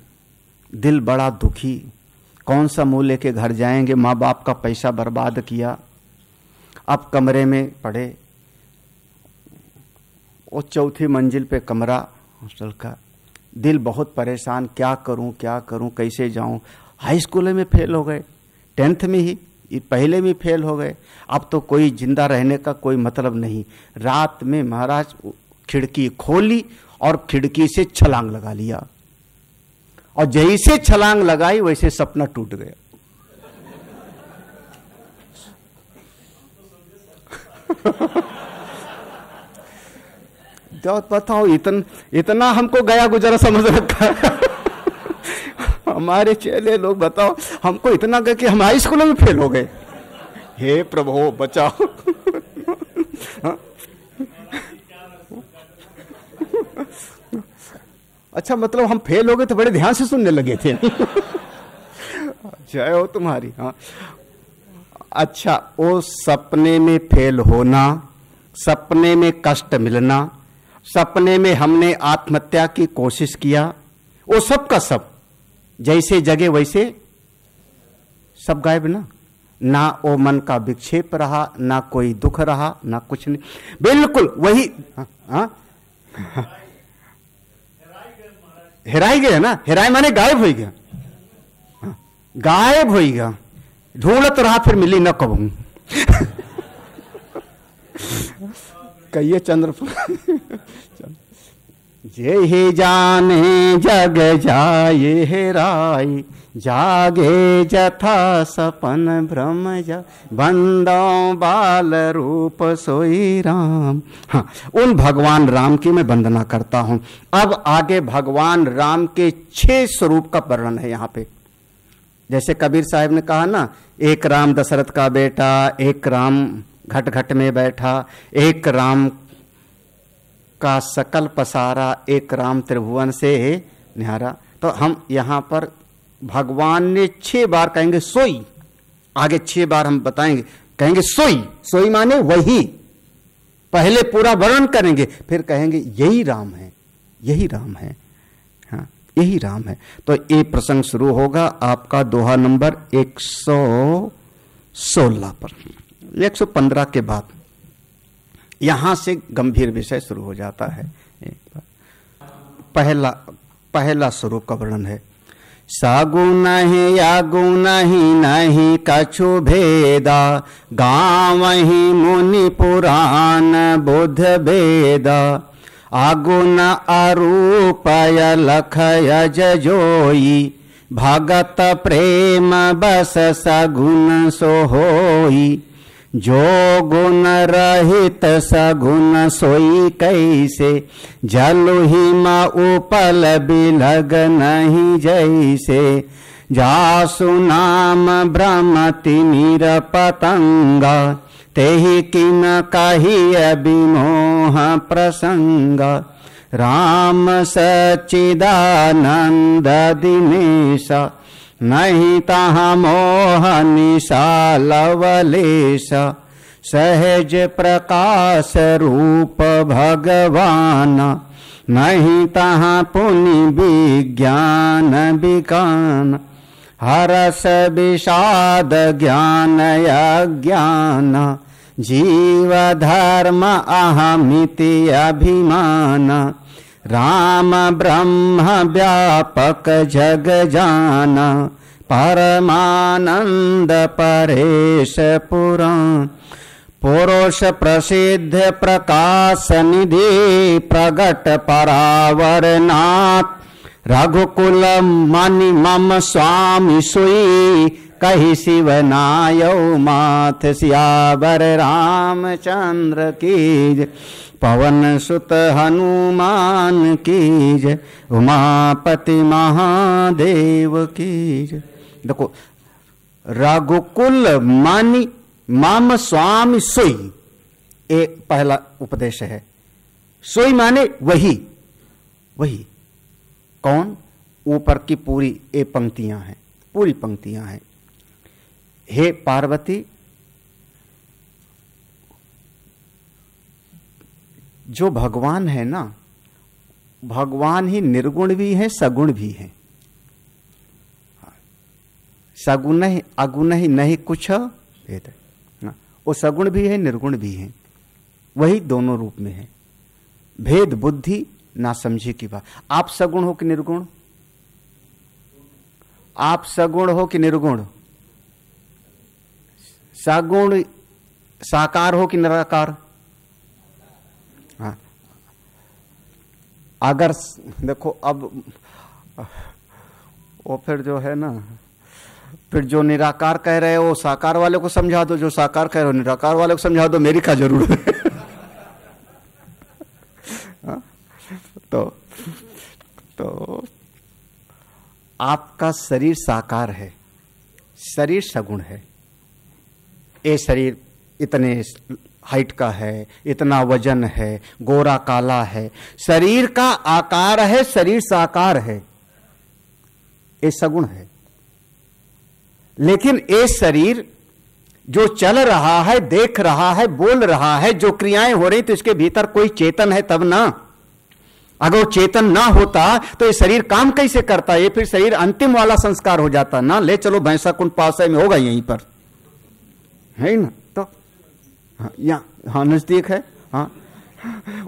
दिल बड़ा दुखी, कौन सा मुंह लेके घर जाएंगे, माँ बाप का पैसा बर्बाद किया। अब कमरे में पड़े, वो चौथी मंजिल पे कमरा हॉस्टल का, दिल बहुत परेशान, क्या करूं कैसे जाऊं। हाई स्कूल में फेल हो गए, 10th में ही, पहले में फेल हो गए। अब तो कोई जिंदा रहने का कोई मतलब नहीं। रात में महाराज खिड़की खोली और खिड़की से छलांग लगा लिया, और जैसे छलांग लगाई वैसे सपना टूट गया। तो बताओ, इतना हमको गया गुजरा समझ रखा है। हमारे चेले लोग, बताओ, हमको इतना गया कि हम हाई स्कूल में फेल हो गए। हे प्रभु बचाओ। अच्छा, मतलब हम फेल हो गए तो बड़े ध्यान से सुनने लगे थे। जय हो तुम्हारी। हाँ, अच्छा, वो सपने में फेल होना, सपने में कष्ट मिलना, सपने में हमने आत्महत्या की कोशिश किया, वो सब का सब जैसे जगे वैसे सब गायब ना वो मन का विक्षेप रहा, ना कोई दुख रहा, ना कुछ नहीं, बिल्कुल वही। हेराई गया ना, हेराई माने गायब हो गया, गायब हो गया, ढूंढत रहा फिर मिली न कबू। कहिए चंद्र। जे ही जाने जग जाए हेराई, जागे जथा सपन भ्रम जा, बंदो बाल रूप सोई राम। हाँ, उन भगवान राम की मैं वंदना करता हूं। अब आगे भगवान राम के 6 स्वरूप का वर्णन है यहाँ पे। जैसे कबीर साहब ने कहा ना, एक राम दशरथ का बेटा, एक राम घट घट में बैठा, एक राम का सकल पसारा, एक राम त्रिभुवन से निहारा। तो हम यहां पर भगवान ने 6 बार कहेंगे सोई, आगे 6 बार हम बताएंगे, कहेंगे सोई, सोई माने वही, पहले पूरा वर्णन करेंगे, फिर कहेंगे यही राम है, यही राम है, हाँ यही राम है। तो ये प्रसंग शुरू होगा आपका दोहा नंबर 116 पर। 115 के बाद यहां से गंभीर विषय शुरू हो जाता है। पहला स्वरूप का वर्णन है, सगुण है या गुण ही नहीं कछु भेदा, गावहि मुनि पुराण बुध वेदा, अगुण अरूपय लखय जोई, भगत प्रेम बस सगुण सो होई, जो गुण रहित सगुण सोई कैसे, जलु हिम उपल बिलग नहीं जैसे, जासु नाम भ्रमति निर पतंगा, तेहि किन कहिय विमोह प्रसंगा, राम सच्चिदानंद दिनेशा, नहीं तहाँ मोह निशा लवलेशा, सहज प्रकाश रूप भगवान, नहीं तहाँ पुनि विज्ञान विकान, हरस विषाद ज्ञान अज्ञान, जीव धर्म अहमिति अभिमान, राम ब्रह्म व्यापक जग जाना, परमानंद परेश पुराण, पुरुष प्रसिद्ध प्रकाश निधि, प्रगट परावर नाथ, रघुकुल मणि मम स्वामी सोई, कही शिवनायो माथ, सियावर रामचंद्र की, पवन सुत हनुमान की जय, उमापति महादेव की जय। देखो, रघुकुल मानी माम स्वामी सोई, एक पहला उपदेश है। सोई माने वही, वही कौन? ऊपर की पूरी ये पंक्तियां हैं, पूरी पंक्तियां हैं। हे पार्वती, जो भगवान है ना, भगवान ही निर्गुण भी है, सगुण भी है। सगुण ही अगुण ही नहीं कुछ भेद है, वो सगुण भी है, निर्गुण भी है, वही दोनों रूप में है। भेद बुद्धि ना समझी की बात। आप सगुण हो कि निर्गुण? आप सगुण हो कि निर्गुण? सगुण साकार हो कि निराकार? हाँ, अगर देखो अब वो फिर जो है ना, फिर जो निराकार कह रहे हो साकार वाले को समझा दो, जो साकार कह रहे हो निराकार वाले को समझा दो, मेरी क्या जरूरत है? तो आपका शरीर साकार है, शरीर सगुण है। ये शरीर इतने हाइट का है, इतना वजन है, गोरा काला है, शरीर का आकार है, शरीर साकार है, ये सगुण है। लेकिन ये शरीर जो चल रहा है, देख रहा है, बोल रहा है, जो क्रियाएं हो रही, तो इसके भीतर कोई चेतन है तब ना। अगर चेतन ना होता तो ये शरीर काम कैसे करता? ये फिर शरीर अंतिम वाला संस्कार हो जाता ना। ले चलो भैंसा कुंड पास में होगा, यहीं पर है ना। तो हाँ, यहाँ हाँ नजदीक है, हाँ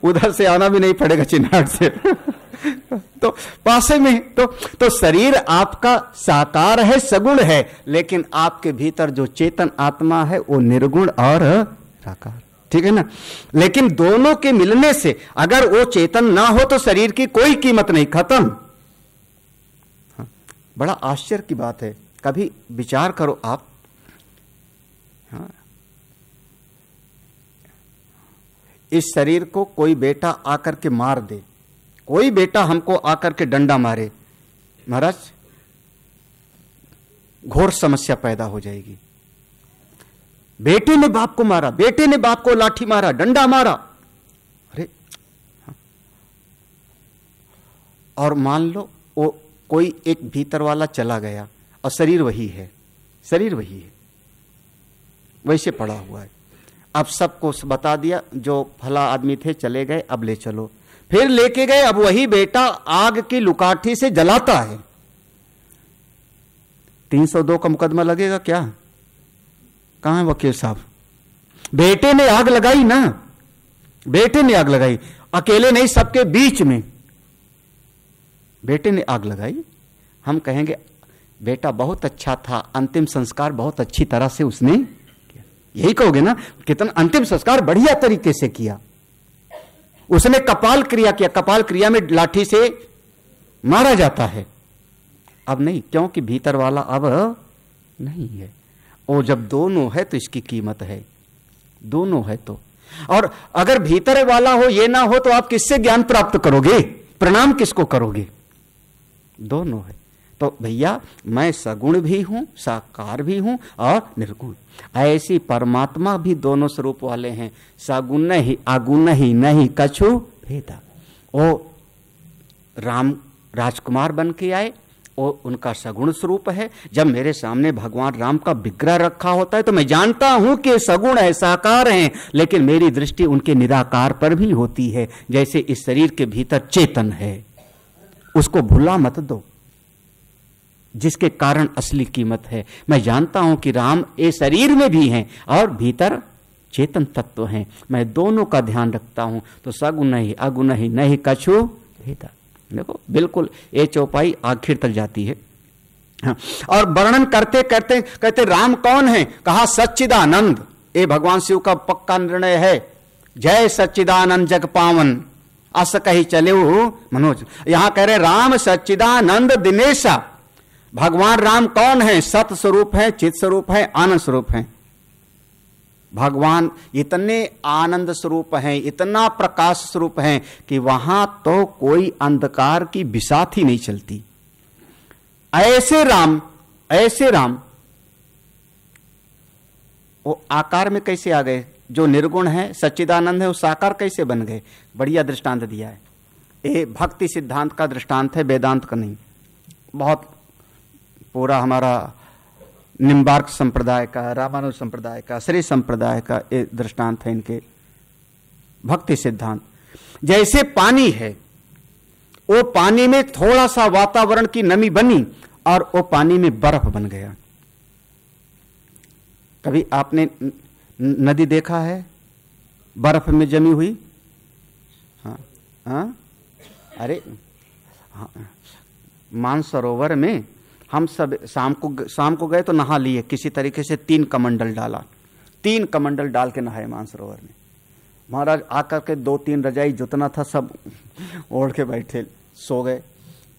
उधर से आना भी नहीं पड़ेगा चिन्हाट से। तो पासे में तो शरीर आपका साकार है, सगुण है, लेकिन आपके भीतर जो चेतन आत्मा है वो निर्गुण और साकार, ठीक है ना। लेकिन दोनों के मिलने से अगर वो चेतन ना हो तो शरीर की कोई कीमत नहीं, खत्म। हाँ, बड़ा आश्चर्य की बात है, कभी विचार करो आप। हाँ, इस शरीर को कोई बेटा आकर के मार दे, कोई बेटा हमको आकर के डंडा मारे, महाराज घोर समस्या पैदा हो जाएगी। बेटे ने बाप को मारा, बेटे ने बाप को लाठी मारा, डंडा मारा, अरे और मान लो वो कोई एक भीतर वाला चला गया और शरीर वही है, शरीर वही है, वैसे पड़ा हुआ है। अब सबको बता दिया, जो फला आदमी थे चले गए, अब ले चलो। फिर लेके गए, अब वही बेटा आग की लुकाठी से जलाता है। 302 का मुकदमा लगेगा क्या? कहां है वकील साहब? बेटे ने आग लगाई ना, बेटे ने आग लगाई, अकेले नहीं, सबके बीच में बेटे ने आग लगाई। हम कहेंगे बेटा बहुत अच्छा था, अंतिम संस्कार बहुत अच्छी तरह से उसने किया, यही कहोगे ना, कितना अंतिम संस्कार बढ़िया तरीके से किया। उसने कपाल क्रिया किया, कपाल क्रिया में लाठी से मारा जाता है। अब नहीं, क्योंकि भीतर वाला अब नहीं है। और जब दोनों है तो इसकी कीमत है, दोनों है तो। और अगर भीतर वाला हो ये ना हो तो आप किससे ज्ञान प्राप्त करोगे, प्रणाम किसको करोगे? दोनों है तो भैया मैं सगुण भी हूं, साकार भी हूं और निर्गुण। ऐसी परमात्मा भी दोनों स्वरूप वाले हैं, सगुण ही अगुण ही नहीं कछु भेदा। ओ राम राजकुमार बन के आए, वो उनका सगुण स्वरूप है। जब मेरे सामने भगवान राम का विग्रह रखा होता है तो मैं जानता हूं कि सगुण है, साकार हैं, लेकिन मेरी दृष्टि उनके निराकार पर भी होती है। जैसे इस शरीर के भीतर चेतन है, उसको भुला मत दो, जिसके कारण असली कीमत है। मैं जानता हूं कि राम इस शरीर में भी हैं और भीतर चेतन तत्व हैं, मैं दोनों का ध्यान रखता हूं। तो सगुण ही अगुण ही नहीं कछु भेदा। देखो बिल्कुल ये चौपाई आखिर तक जाती है। हाँ। और वर्णन करते करते कहते राम कौन है? कहा सच्चिदानंद। ये भगवान शिव का पक्का निर्णय है, जय सच्चिदानंद जग पावन अस कही चले मनोज। यहां कह रहे राम सच्चिदानंद दिनेशा। भगवान राम कौन है? सत स्वरूप है, चित स्वरूप है, आनंद स्वरूप है। भगवान इतने आनंद स्वरूप हैं, इतना प्रकाश स्वरूप हैं कि वहां तो कोई अंधकार की बिसात ही नहीं चलती। ऐसे राम, ऐसे राम वो आकार में कैसे आ गए? जो निर्गुण है, सच्चिदानंद है, वो साकार कैसे बन गए? बढ़िया दृष्टांत दिया है। ये भक्ति सिद्धांत का दृष्टांत है, वेदांत का नहीं। बहुत पूरा हमारा निम्बार्क संप्रदाय का, रामानुज संप्रदाय का, श्री संप्रदाय का ये दृष्टांत है इनके भक्ति सिद्धांत। जैसे पानी है, वो पानी में थोड़ा सा वातावरण की नमी बनी और वो पानी में बर्फ बन गया। कभी आपने नदी देखा है बर्फ में जमी हुई? हाँ हाँ, अरे हाँ, मानसरोवर में हम सब शाम को गए तो नहा लिए, किसी तरीके से 3 कमंडल डाला, 3 कमंडल डाल के नहाए मानसरोवर में। महाराज आकर के 2-3 रजाई जितना था सब ओढ़ के बैठे, सो गए।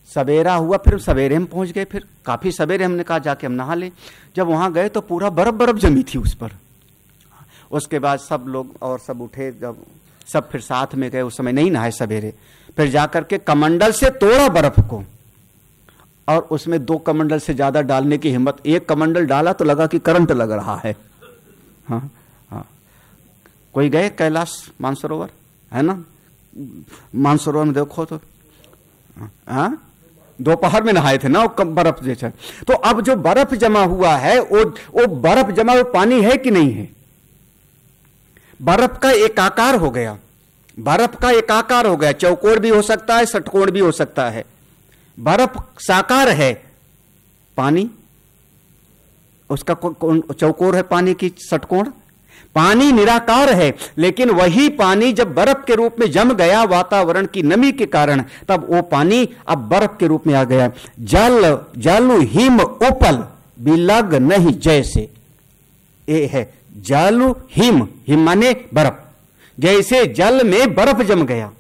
सवेरा हुआ, फिर सवेरे हम पहुंच गए। फिर काफी सवेरे हमने कहा जाके हम नहा लें। जब वहां गए तो पूरा बर्फ बर्फ जमी थी उस पर। उसके बाद सब लोग और सब उठे, जब सब फिर साथ में गए, उस समय नहीं नहाए सवेरे। फिर जाकर के कमंडल से तोड़ा बर्फ को और उसमें 2 कमंडल से ज्यादा डालने की हिम्मत। 1 कमंडल डाला तो लगा कि करंट लग रहा है। हाँ हाँ, कोई गए कैलाश मानसरोवर है ना? मानसरोवर में देखो तो हाँ, दोपहर में नहाए थे ना, वो बर्फ जैसा। तो अब जो बर्फ जमा हुआ है वो बर्फ जमा हुआ पानी है कि नहीं है? बर्फ का एक आकार हो गया, बर्फ का एक आकार हो गया। चौकोर भी हो सकता है, षटकोण भी हो सकता है। बर्फ साकार है, पानी उसका चौकोर है, पानी की षटकोण। पानी निराकार है, लेकिन वही पानी जब बर्फ के रूप में जम गया वातावरण की नमी के कारण, तब वो पानी अब बर्फ के रूप में आ गया। जल जलु हिम उपल बिलग नहीं जैसे, ये है जलु हिम, हिम माने बर्फ। जैसे जल में बर्फ जम गया,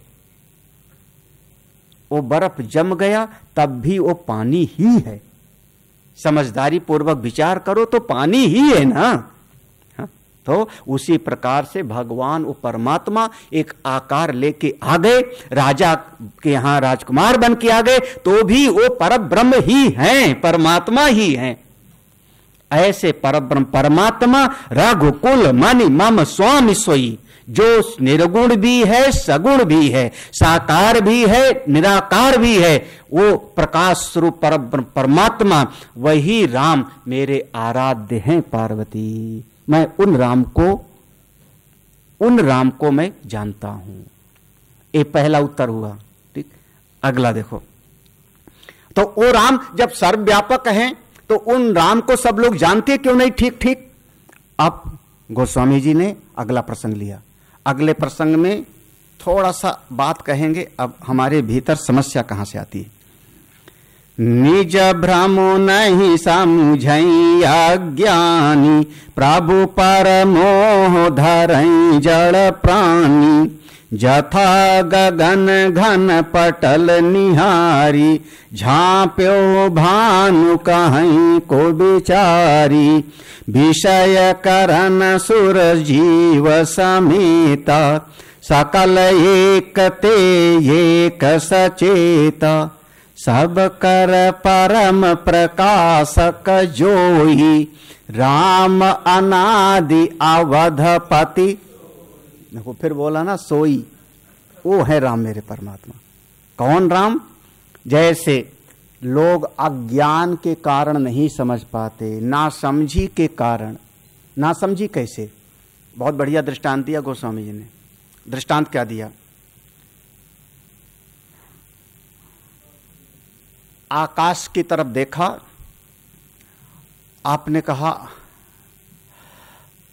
वो बर्फ जम गया, तब भी वो पानी ही है। समझदारी पूर्वक विचार करो तो पानी ही है ना। हाँ? तो उसी प्रकार से भगवान वो परमात्मा एक आकार लेके आ गए, राजा के यहां राजकुमार बन के आ गए, तो भी वो परब्रह्म ही हैं, परमात्मा ही हैं। ऐसे परब्रह्म परमात्मा रघुकुल मणि मम स्वामी सोई, जो निर्गुण भी है, सगुण भी है, साकार भी है, निराकार भी है, वो प्रकाश स्वरूप परब्रह्म परमात्मा, वही राम मेरे आराध्य हैं पार्वती। मैं उन राम को मैं जानता हूं। ये पहला उत्तर हुआ। ठीक, अगला देखो। तो वो राम जब सर्वव्यापक हैं तो उन राम को सब लोग जानते क्यों नहीं? ठीक ठीक, अब गोस्वामी जी ने अगला प्रसंग लिया। अगले प्रसंग में थोड़ा सा बात कहेंगे, अब हमारे भीतर समस्या कहां से आती है। निज भ्रम नहीं समझई अज्ञानी, प्रभु पर मोह धरई जड़ प्राणी, जथा गगन घन पटल निहारी, झांप्यो भानु कहीं को बिचारी, विषय करन सुर जीव समेता, सकल एक ते एक सचेता, सब कर परम प्रकाशक जोई, राम अनादि अवधपति। देखो फिर बोला ना सोई, वो है राम मेरे परमात्मा। कौन राम? जैसे लोग अज्ञान के कारण नहीं समझ पाते, ना समझी के कारण। ना समझी कैसे? बहुत बढ़िया दृष्टांत दिया गोस्वामी जी ने। दृष्टांत क्या दिया? आकाश की तरफ देखा, आपने कहा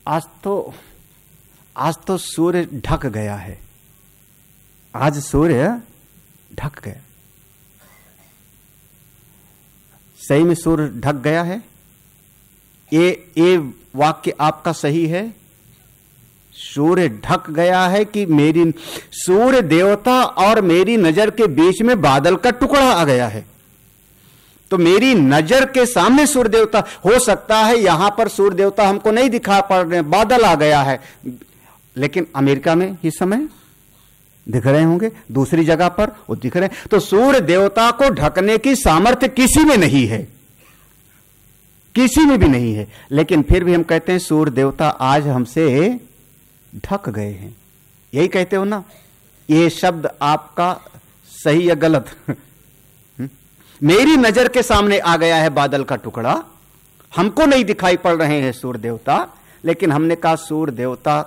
आज तो सूर्य ढक गया है, आज सूर्य ढक गया। सही में सूर्य ढक गया है? ये वाक्य आपका सही है? सूर्य ढक गया है कि मेरी सूर्य देवता और मेरी नजर के बीच में बादल का टुकड़ा आ गया है? तो मेरी नजर के सामने सूर्य देवता, हो सकता है यहां पर सूर्य देवता हमको नहीं दिखा पड़ रहे, बादल आ गया है, लेकिन अमेरिका में इस समय दिख रहे होंगे, दूसरी जगह पर वो दिख रहे हैं। तो सूर्य देवता को ढकने की सामर्थ्य किसी में नहीं है, किसी में भी नहीं है, लेकिन फिर भी हम कहते हैं सूर्य देवता आज हमसे ढक गए हैं। यही कहते हो ना? ये शब्द आपका सही या गलत? मेरी नजर के सामने आ गया है बादल का टुकड़ा, हमको नहीं दिखाई पड़ रहे हैं सूर्य देवता, लेकिन हमने कहा सूर्य देवता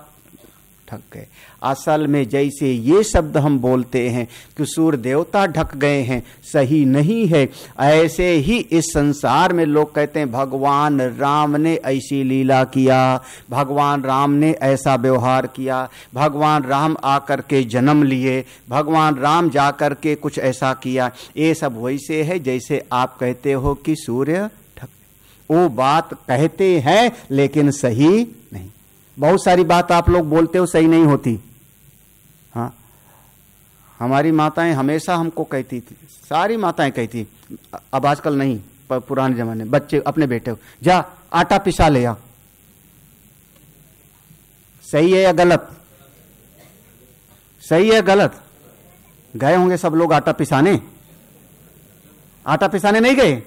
ढक गए। असल में जैसे ये शब्द हम बोलते हैं कि सूर्य देवता ढक गए हैं, सही नहीं है। ऐसे ही इस संसार में लोग कहते हैं भगवान राम ने ऐसी लीला किया, भगवान राम ने ऐसा व्यवहार किया, भगवान राम आकर के जन्म लिए, भगवान राम जाकर के कुछ ऐसा किया। ये सब वैसे है जैसे आप कहते हो कि सूर्य ढक। वो बात कहते हैं लेकिन सही नहीं। बहुत सारी बात आप लोग बोलते हो सही नहीं होती। हाँ, हमारी माताएं हमेशा हमको कहती थी, सारी माताएं कहती, अब आजकल नहीं, पुराने जमाने बच्चे अपने बेटे को, जा आटा पिसा ले आ। सही है या गलत? सही है गलत? गए होंगे सब लोग आटा पिसाने। आटा पिसाने नहीं गए?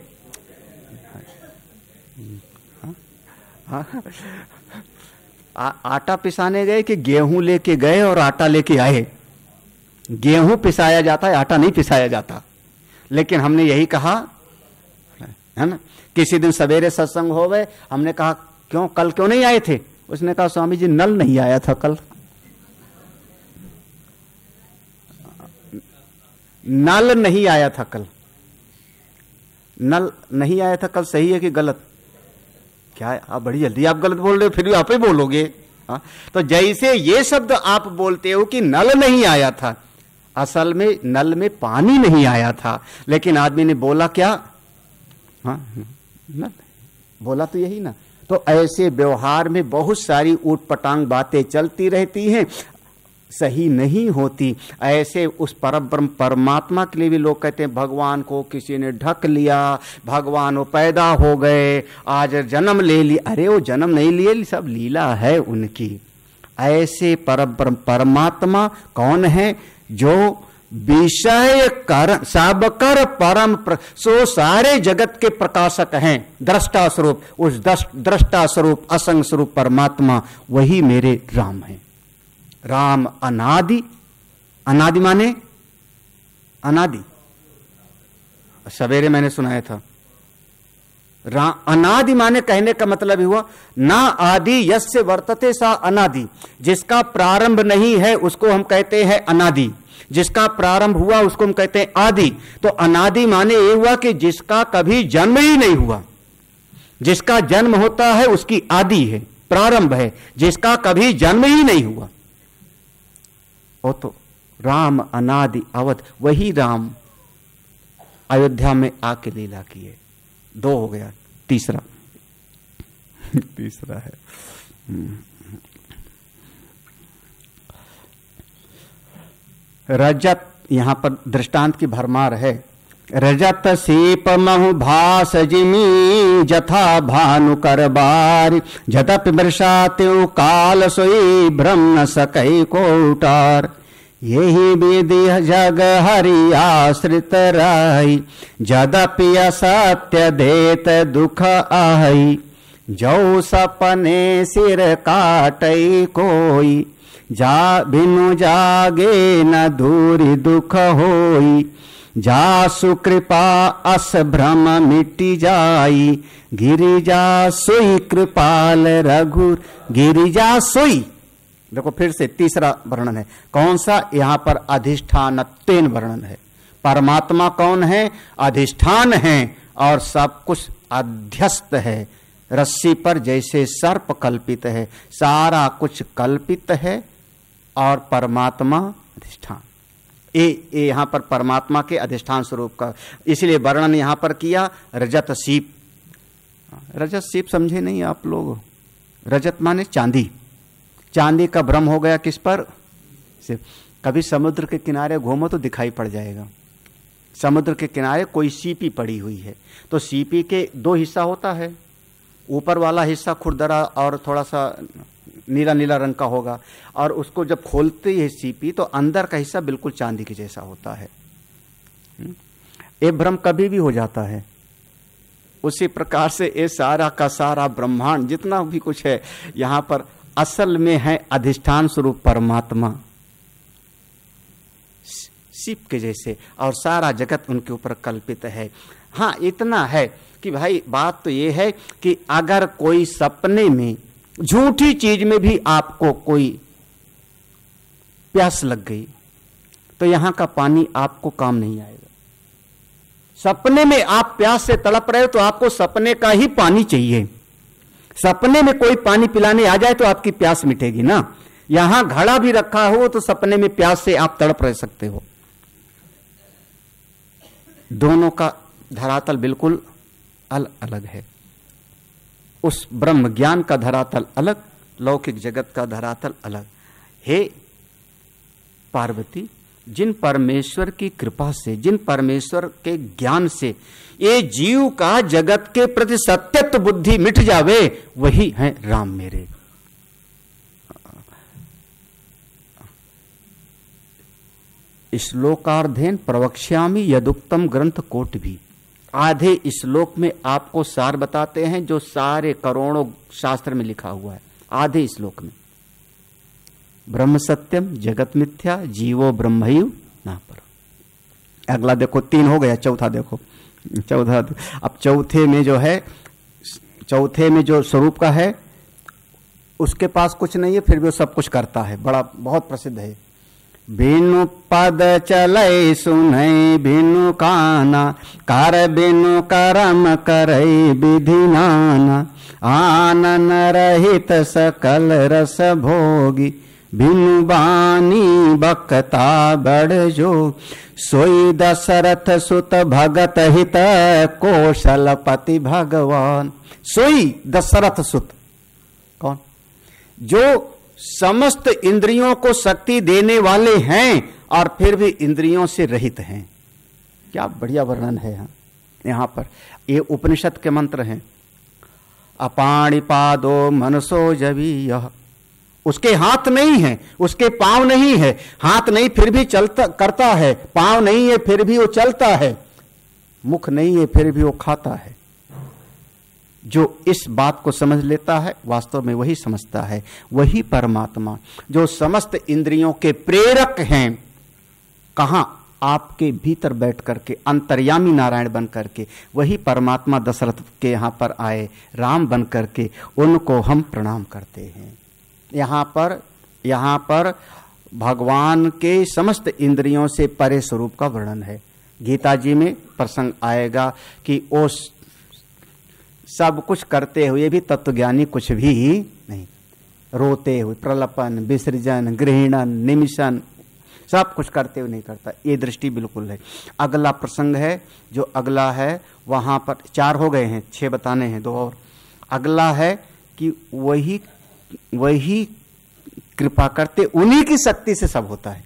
हाँ, आटा पिसाने गए कि गेहूं लेके गए और आटा लेके आए? गेहूं पिसाया जाता है, आटा नहीं पिसाया जाता। लेकिन हमने यही कहा है ना। किसी दिन सवेरे सत्संग हो गए, हमने कहा क्यों कल क्यों नहीं आए थे? उसने कहा स्वामी जी नल नहीं आया था कल। नल नहीं आया था कल। नल नहीं आया था कल, सही है कि गलत? क्या है? आप बड़ी जल्दी आप गलत बोल रहे हो, फिर भी आप ही बोलोगे। हाँ, तो जैसे ये शब्द आप बोलते हो कि नल नहीं आया था, असल में नल में पानी नहीं आया था, लेकिन आदमी ने बोला क्या? हाँ, नल बोला तो यही ना। तो ऐसे व्यवहार में बहुत सारी ऊटपटांग बातें चलती रहती हैं, सही नहीं होती। ऐसे उस परब्रह्म परमात्मा के लिए भी लोग कहते हैं भगवान को किसी ने ढक लिया, भगवान वो पैदा हो गए, आज जन्म ले लिया। अरे वो जन्म नहीं लिए, सब लीला है उनकी। ऐसे परब्रह्म परमात्मा कौन है? जो विषय कर सब कर परम सो सारे जगत के प्रकाशक हैं, दृष्टा स्वरूप। उस दृष्टा स्वरूप असंग स्वरूप परमात्मा वही मेरे राम है। राम अनादि, अनादि माने अनादि, सवेरे मैंने सुनाया था। अनादि माने कहने का मतलब हुआ ना आदि यस्य वर्तते सा अनादि। जिसका प्रारंभ नहीं है उसको हम कहते हैं अनादि, जिसका प्रारंभ हुआ उसको हम कहते हैं आदि। तो अनादि माने ये हुआ कि जिसका कभी जन्म ही नहीं हुआ, जिसका जन्म होता है उसकी आदि है। प्रारंभ है, जिसका कभी जन्म ही नहीं हुआ। वो तो राम अनादि अवध, वही राम अयोध्या में आके लीला की है। 2 हो गया, तीसरा तीसरा है रजत। यहां पर दृष्टांत की भरमार है। रजत सीप महु भास जिमी जथा भानु कर बार, जदप वर्षा त्यो काल सोई ब्रह्म सकई को उतार। यही विधि जग हरि आश्रित राई, जदपि असत्य देत दुख आई। जो सपने सिर काटई कोई, जा बिनु जागे न दूरी दुख होई। जा सुकृपा अस भ्रम मिटी जाई, गिरिजा सोई कृपाल रघुर। गिरिजा सोई, देखो फिर से तीसरा वर्णन है। कौन सा? यहां पर अधिष्ठानत्वेन वर्णन है। परमात्मा कौन है? अधिष्ठान है और सब कुछ अध्यस्त है। रस्सी पर जैसे सर्प कल्पित है, सारा कुछ कल्पित है और परमात्मा अधिष्ठान। ये यहां पर परमात्मा के अधिष्ठान स्वरूप का इसलिए वर्णन यहां पर किया। रजत सीप, रजत सीप समझे नहीं आप लोग? रजत माने चांदी। चांदी का भ्रम हो गया किस पर? सिर्फ कभी समुद्र के किनारे घूमो तो दिखाई पड़ जाएगा। समुद्र के किनारे कोई सीपी पड़ी हुई है, तो सीपी के 2 हिस्सा होता है। ऊपर वाला हिस्सा खुरदरा और थोड़ा सा नीला नीला रंग का होगा, और उसको जब खोलते है सीपी तो अंदर का हिस्सा बिल्कुल चांदी के जैसा होता है। ये भ्रम कभी भी हो जाता है। उसी प्रकार से ये सारा का सारा ब्रह्मांड जितना भी कुछ है यहां पर असल में है अधिष्ठान स्वरूप परमात्मा, सीप के जैसे, और सारा जगत उनके ऊपर कल्पित है। हाँ, इतना है कि भाई बात तो ये है कि अगर कोई सपने में झूठी चीज में भी आपको कोई प्यास लग गई तो यहां का पानी आपको काम नहीं आएगा। सपने में आप प्यास से तड़प रहे हो तो आपको सपने का ही पानी चाहिए। सपने में कोई पानी पिलाने आ जाए तो आपकी प्यास मिटेगी ना। यहां घड़ा भी रखा हो तो सपने में प्यास से आप तड़प रह सकते हो। दोनों का धरातल बिल्कुल अलग अलग है। उस ब्रह्म ज्ञान का धरातल अलग, लौकिक जगत का धरातल अलग। हे पार्वती, जिन परमेश्वर की कृपा से, जिन परमेश्वर के ज्ञान से ये जीव का जगत के प्रति सत्यत्व बुद्धि मिट जावे, वही है राम मेरे। श्लोकार्धेन प्रवक्ष्यामि यदुक्तम ग्रंथ कोट भी। आधे श्लोक में आपको सार बताते हैं जो सारे करोड़ों शास्त्र में लिखा हुआ है। आधे श्लोक में ब्रह्म सत्यम जगत मिथ्या जीवो ब्रह्मैव ना पर। अगला देखो 3 हो गया, चौथा देखो। चौथा, अब चौथे में जो है, चौथे में जो स्वरूप का है उसके पास कुछ नहीं है, फिर भी वो सब कुछ करता है। बड़ा बहुत प्रसिद्ध है। बिनु पद चलै सुनै बिनु काना, कर बिनु करम करई विधि नाना। आनन रहित सकल रस भोगी, बिनु बानी बकता बड़ जो। सोई दशरथ सुत भगत हित, कौशलपति भगवान। सोई दशरथ सुत कौन? जो समस्त इंद्रियों को शक्ति देने वाले हैं और फिर भी इंद्रियों से रहित हैं। क्या बढ़िया वर्णन है यहां पर। ये उपनिषद के मंत्र हैं। अपाणिपादो मनसो जवी यह। उसके हाथ नहीं है, उसके पांव नहीं है, हाथ नहीं फिर भी चलता करता है, पांव नहीं है फिर भी वो चलता है, मुख नहीं है फिर भी वो खाता है। जो इस बात को समझ लेता है वास्तव में वही समझता है। वही परमात्मा जो समस्त इंद्रियों के प्रेरक हैं, कहां? आपके भीतर बैठ करके, अंतर्यामी नारायण बन करके, वही परमात्मा दशरथ के यहां पर आए, राम बन करके, उनको हम प्रणाम करते हैं। यहां पर भगवान के समस्त इंद्रियों से परे स्वरूप का वर्णन है। गीता जी में प्रसंग आएगा कि उस सब कुछ करते हुए भी तत्वज्ञानी कुछ भी नहीं, रोते हुए प्रलपन, विसर्जन, गृहणन, निमिषण, सब कुछ करते हुए नहीं करता। ये दृष्टि बिल्कुल है। अगला प्रसंग है, जो अगला है वहां पर 4 हो गए हैं, 6 बताने हैं, 2 और। अगला है कि वही कृपा करते, उन्हीं की शक्ति से सब होता है।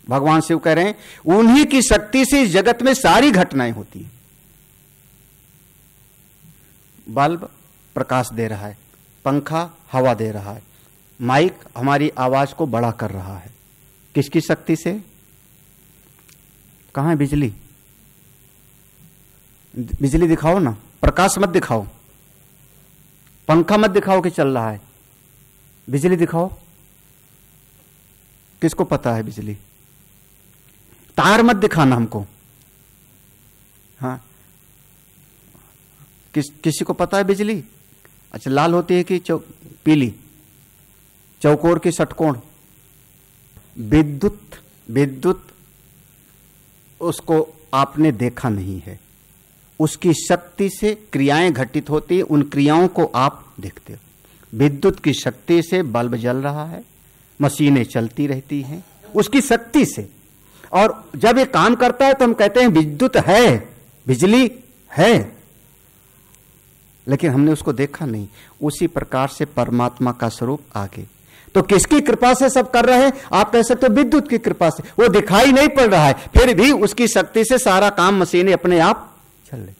भगवान शिव कह रहे हैं उन्हीं की शक्ति से इस जगत में सारी घटनाएं होती हैं। बल्ब प्रकाश दे रहा है, पंखा हवा दे रहा है, माइक हमारी आवाज को बड़ा कर रहा है, किसकी शक्ति से? कहां है बिजली? बिजली दिखाओ ना, प्रकाश मत दिखाओ, पंखा मत दिखाओ कि चल रहा है, बिजली दिखाओ। किसको पता है बिजली? तार मत दिखाना हमको। हाँ, किसी को पता है बिजली? अच्छा, लाल होती है कि पीली? चौकोर की षटकोण? विद्युत उसको आपने देखा नहीं है, उसकी शक्ति से क्रियाएं घटित होती है, उन क्रियाओं को आप देखते हो। विद्युत की शक्ति से बल्ब जल रहा है, मशीनें चलती रहती हैं उसकी शक्ति से, और जब ये काम करता है तो हम कहते हैं विद्युत है, बिजली है, लेकिन हमने उसको देखा नहीं। उसी प्रकार से परमात्मा का स्वरूप आगे, तो किसकी कृपा से सब कर रहे हैं? आप कह सकते हो विद्युत की कृपा से। वो दिखाई नहीं पड़ रहा है, फिर भी उसकी शक्ति से सारा काम, मशीनें अपने आप चल रही।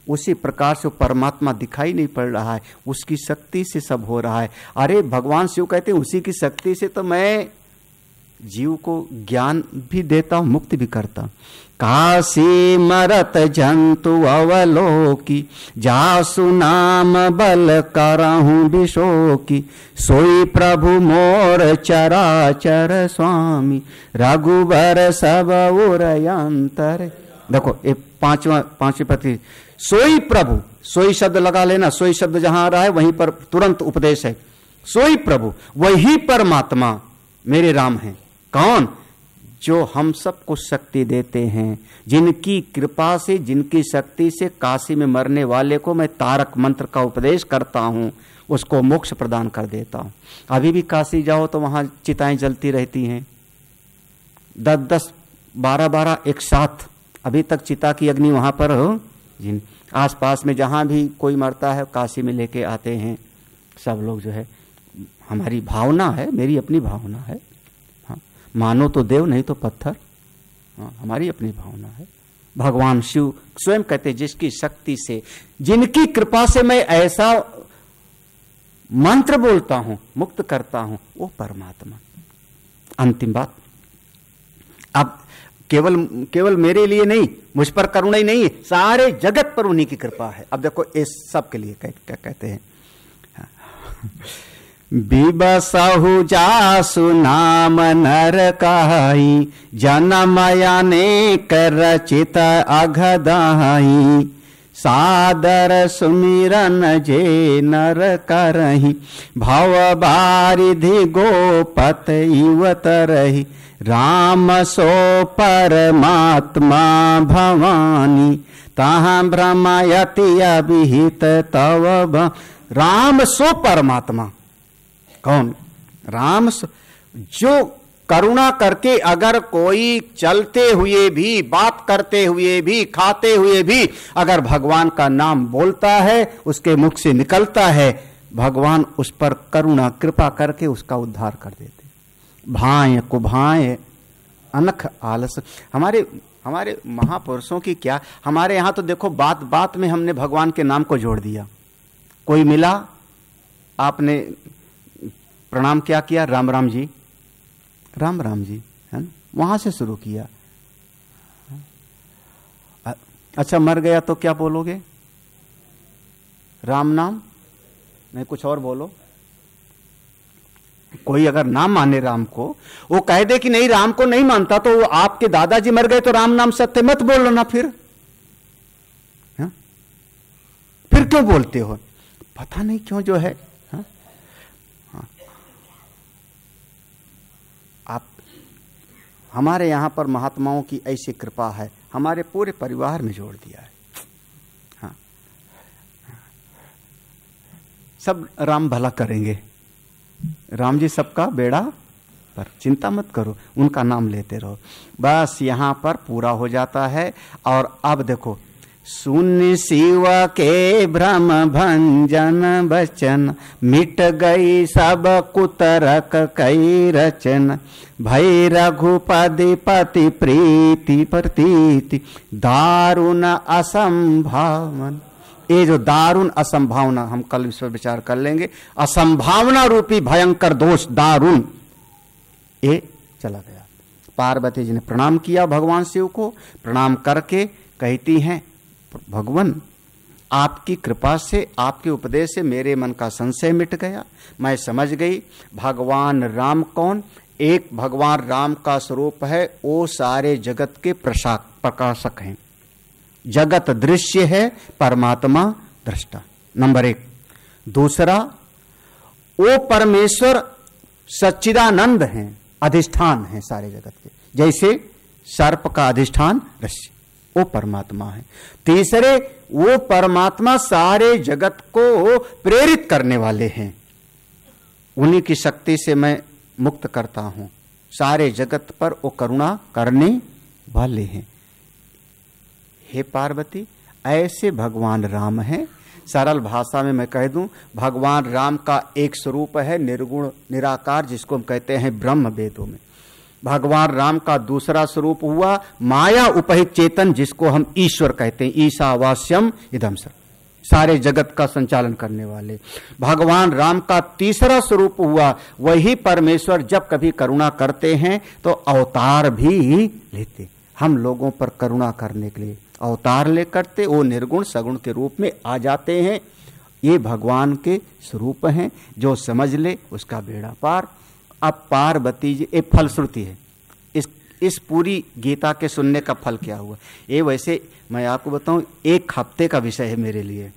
उसी प्रकार से परमात्मा दिखाई नहीं पड़ रहा है, उसकी शक्ति से सब हो रहा है। अरे भगवान शिव कहते हैं उसी की शक्ति से तो मैं जीव को ज्ञान भी देता हूं, मुक्ति भी करता हूं। काशी मरत जंतु अवलोकी, जासु नाम बल करहूं विशोकी, सोई प्रभु मोर चराचर स्वामी, रघुबर सब उरयंतर। देखो ये पांचवी पति, सोई प्रभु, सोई शब्द लगा लेना, सोई शब्द जहां आ रहा है वहीं पर तुरंत उपदेश है। सोई प्रभु, वही परमात्मा मेरे राम हैं। कौन? जो हम सबको शक्ति देते हैं, जिनकी कृपा से, जिनकी शक्ति से काशी में मरने वाले को मैं तारक मंत्र का उपदेश करता हूं, उसको मोक्ष प्रदान कर देता हूं। अभी भी काशी जाओ तो वहां चिताएं जलती रहती हैं, 10-10, 12-12 एक साथ, अभी तक चिता की अग्नि वहां पर हो। जिन आसपास में जहां भी कोई मरता है काशी में लेके आते हैं सब लोग, जो है हमारी भावना है, मेरी अपनी भावना है। हाँ, मानो तो देव, नहीं तो पत्थर। हाँ, हमारी अपनी भावना है। भगवान शिव स्वयं कहते जिसकी शक्ति से, जिनकी कृपा से मैं ऐसा मंत्र बोलता हूं, मुक्त करता हूं, वो परमात्मा। अंतिम बात, अब केवल मेरे लिए नहीं, मुझ पर करुणा ही नहीं है, सारे जगत पर उन्हीं की कृपा है। अब देखो इस सब के लिए क्या कहते हैं, बिबसहु जासु नाम नर काई, जनमया नेक रचित अघदाई, सादर सुमिरन जे नर करही, भव बारिधि गोपत इवत रही, राम सो परमात्मा भवानी, तहाँ भ्रमयति अभिहित तव। राम सो परमात्मा, कौन? राम सो, जो करुणा करके अगर कोई चलते हुए भी, बात करते हुए भी, खाते हुए भी अगर भगवान का नाम बोलता है, उसके मुख से निकलता है, भगवान उस पर करुणा कृपा करके उसका उद्धार कर देते। भाय कुभाय अनख आलस। हमारे महापुरुषों की क्या, हमारे यहां तो देखो बात बात में हमने भगवान के नाम को जोड़ दिया। कोई मिला, आपने प्रणाम क्या किया? राम राम जी, राम राम जी, है ना, वहां से शुरू किया। अच्छा, मर गया तो क्या बोलोगे? राम नाम, नहीं कुछ और बोलो। कोई अगर नाम माने राम को, वो कह दे कि नहीं राम को नहीं मानता, तो वो आपके दादाजी मर गए तो राम नाम सत्य मत बोलो ना, फिर फिर क्यों बोलते हो? पता नहीं क्यों जो है। हाँ? हाँ। आप, हमारे यहां पर महात्माओं की ऐसी कृपा है, हमारे पूरे परिवार में जोड़ दिया है। हाँ। सब राम भला करेंगे, राम जी सबका बेड़ा पर, चिंता मत करो, उनका नाम लेते रहो। बस यहाँ पर पूरा हो जाता है। और अब देखो, शून्य शिव के भ्रम भंजन बचन, मिट गई सब कुतरक कई रचन, भई रघुपति पति प्रीति प्रतीति, दारुण असंभावन। ये जो दारुण असंभावना, हम कल इस पर विचार कर लेंगे। असंभावना रूपी भयंकर दोष दारुण, ये चला गया। पार्वती जी ने प्रणाम किया भगवान शिव को, प्रणाम करके कहती हैं, भगवान आपकी कृपा से, आपके उपदेश से मेरे मन का संशय मिट गया, मैं समझ गई भगवान राम कौन। एक भगवान राम का स्वरूप है, वो सारे जगत के प्रकाशक हैं। जगत दृश्य है, परमात्मा दृष्टा, नंबर एक। दूसरा, वो परमेश्वर सच्चिदानंद हैं, अधिष्ठान है सारे जगत के, जैसे सर्प का अधिष्ठान रस्सी, वो परमात्मा है। तीसरे, वो परमात्मा सारे जगत को प्रेरित करने वाले हैं, उन्हीं की शक्ति से मैं मुक्त करता हूं, सारे जगत पर वो करुणा करने वाले हैं। हे पार्वती, ऐसे भगवान राम हैं। सरल भाषा में मैं कह दूं, भगवान राम का एक स्वरूप है निर्गुण निराकार, जिसको हम कहते हैं ब्रह्म वेदों में। भगवान राम का दूसरा स्वरूप हुआ माया उपहित चेतन, जिसको हम ईश्वर कहते हैं, ईशावास्यम इदम सर्वम्, सारे जगत का संचालन करने वाले। भगवान राम का तीसरा स्वरूप हुआ वही परमेश्वर, जब कभी करुणा करते हैं तो अवतार भी लेते, हम लोगों पर करुणा करने के लिए अवतार ले करते, वो निर्गुण सगुण के रूप में आ जाते हैं। ये भगवान के स्वरूप हैं, जो समझ ले उसका बेड़ा पार। अब पार्वती जी, एक फलश्रुति है इस पूरी गीता के सुनने का फल क्या हुआ। ये वैसे मैं आपको बताऊं, एक हफ्ते का विषय है मेरे लिए।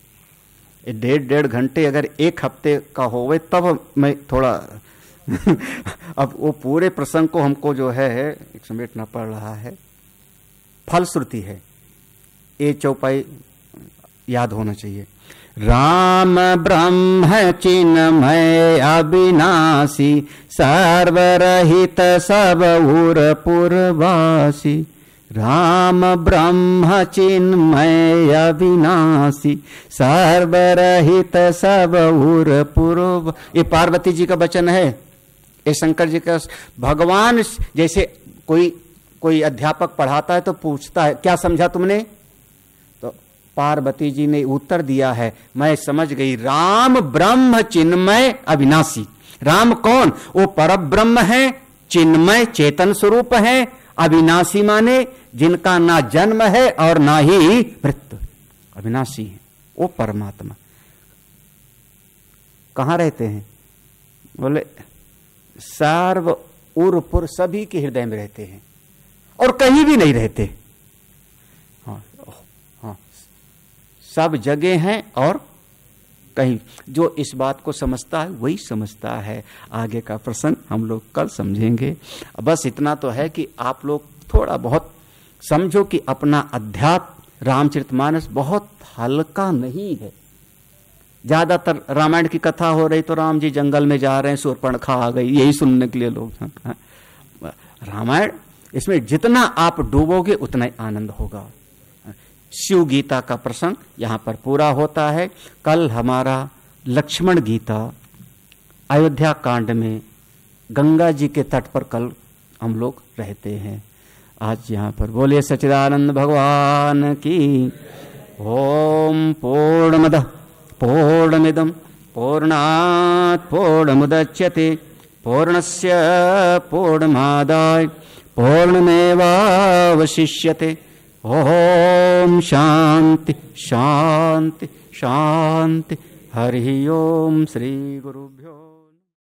1.5 घंटे अगर एक हफ्ते का होवे तब मैं थोड़ा अब वो पूरे प्रसंग को हमको जो है एक समेटना पड़ रहा है। फलश्रुति है, ये चौपाई याद होना चाहिए। राम ब्रह्म चिन्मय अविनाशी, सर्वरहित सब उर पुरवासी। राम ब्रह्म चिन्मय अविनाशी, सर्वरहित सब उर पुरव। ये पार्वती जी का वचन है, ये शंकर जी का। भगवान जैसे कोई अध्यापक पढ़ाता है तो पूछता है, क्या समझा तुमने? तो पार्वती जी ने उत्तर दिया है, मैं समझ गई, राम ब्रह्म चिन्मय अविनाशी। राम कौन? वो परब्रह्म है, चिन्मय चेतन स्वरूप है, अविनाशी माने जिनका ना जन्म है और ना ही मृत्यु, अविनाशी है वो परमात्मा। कहां रहते हैं? बोले सर्व उर्पुर, सभी के हृदय में रहते हैं और कहीं भी नहीं रहते। हाँ, सब जगह हैं और कहीं। जो इस बात को समझता है वही समझता है। आगे का प्रसंग हम लोग कल समझेंगे। बस इतना तो है कि आप लोग थोड़ा बहुत समझो कि अपना अध्यात्म रामचरितमानस बहुत हल्का नहीं है। ज्यादातर रामायण की कथा हो रही तो राम जी जंगल में जा रहे हैं, शूर्पणखा आ गई, यही सुनने के लिए लोग। रामायण, इसमें जितना आप डूबोगे उतना ही आनंद होगा। शिव गीता का प्रसंग यहां पर पूरा होता है। कल हमारा लक्ष्मण गीता अयोध्या कांड में गंगा जी के तट पर कल हम लोग रहते हैं। आज यहाँ पर बोलिए सच्चिदानंद भगवान की। ओम पूर्णमदः पूर्णमिदं पूर्णात् पूर्णमुदच्यते पूर्णस्य पूर्णमादाय पूर्णमेवावशिष्यते। ओम शांति शांति शांति। हरि ओम। श्री गुरुभ्यो।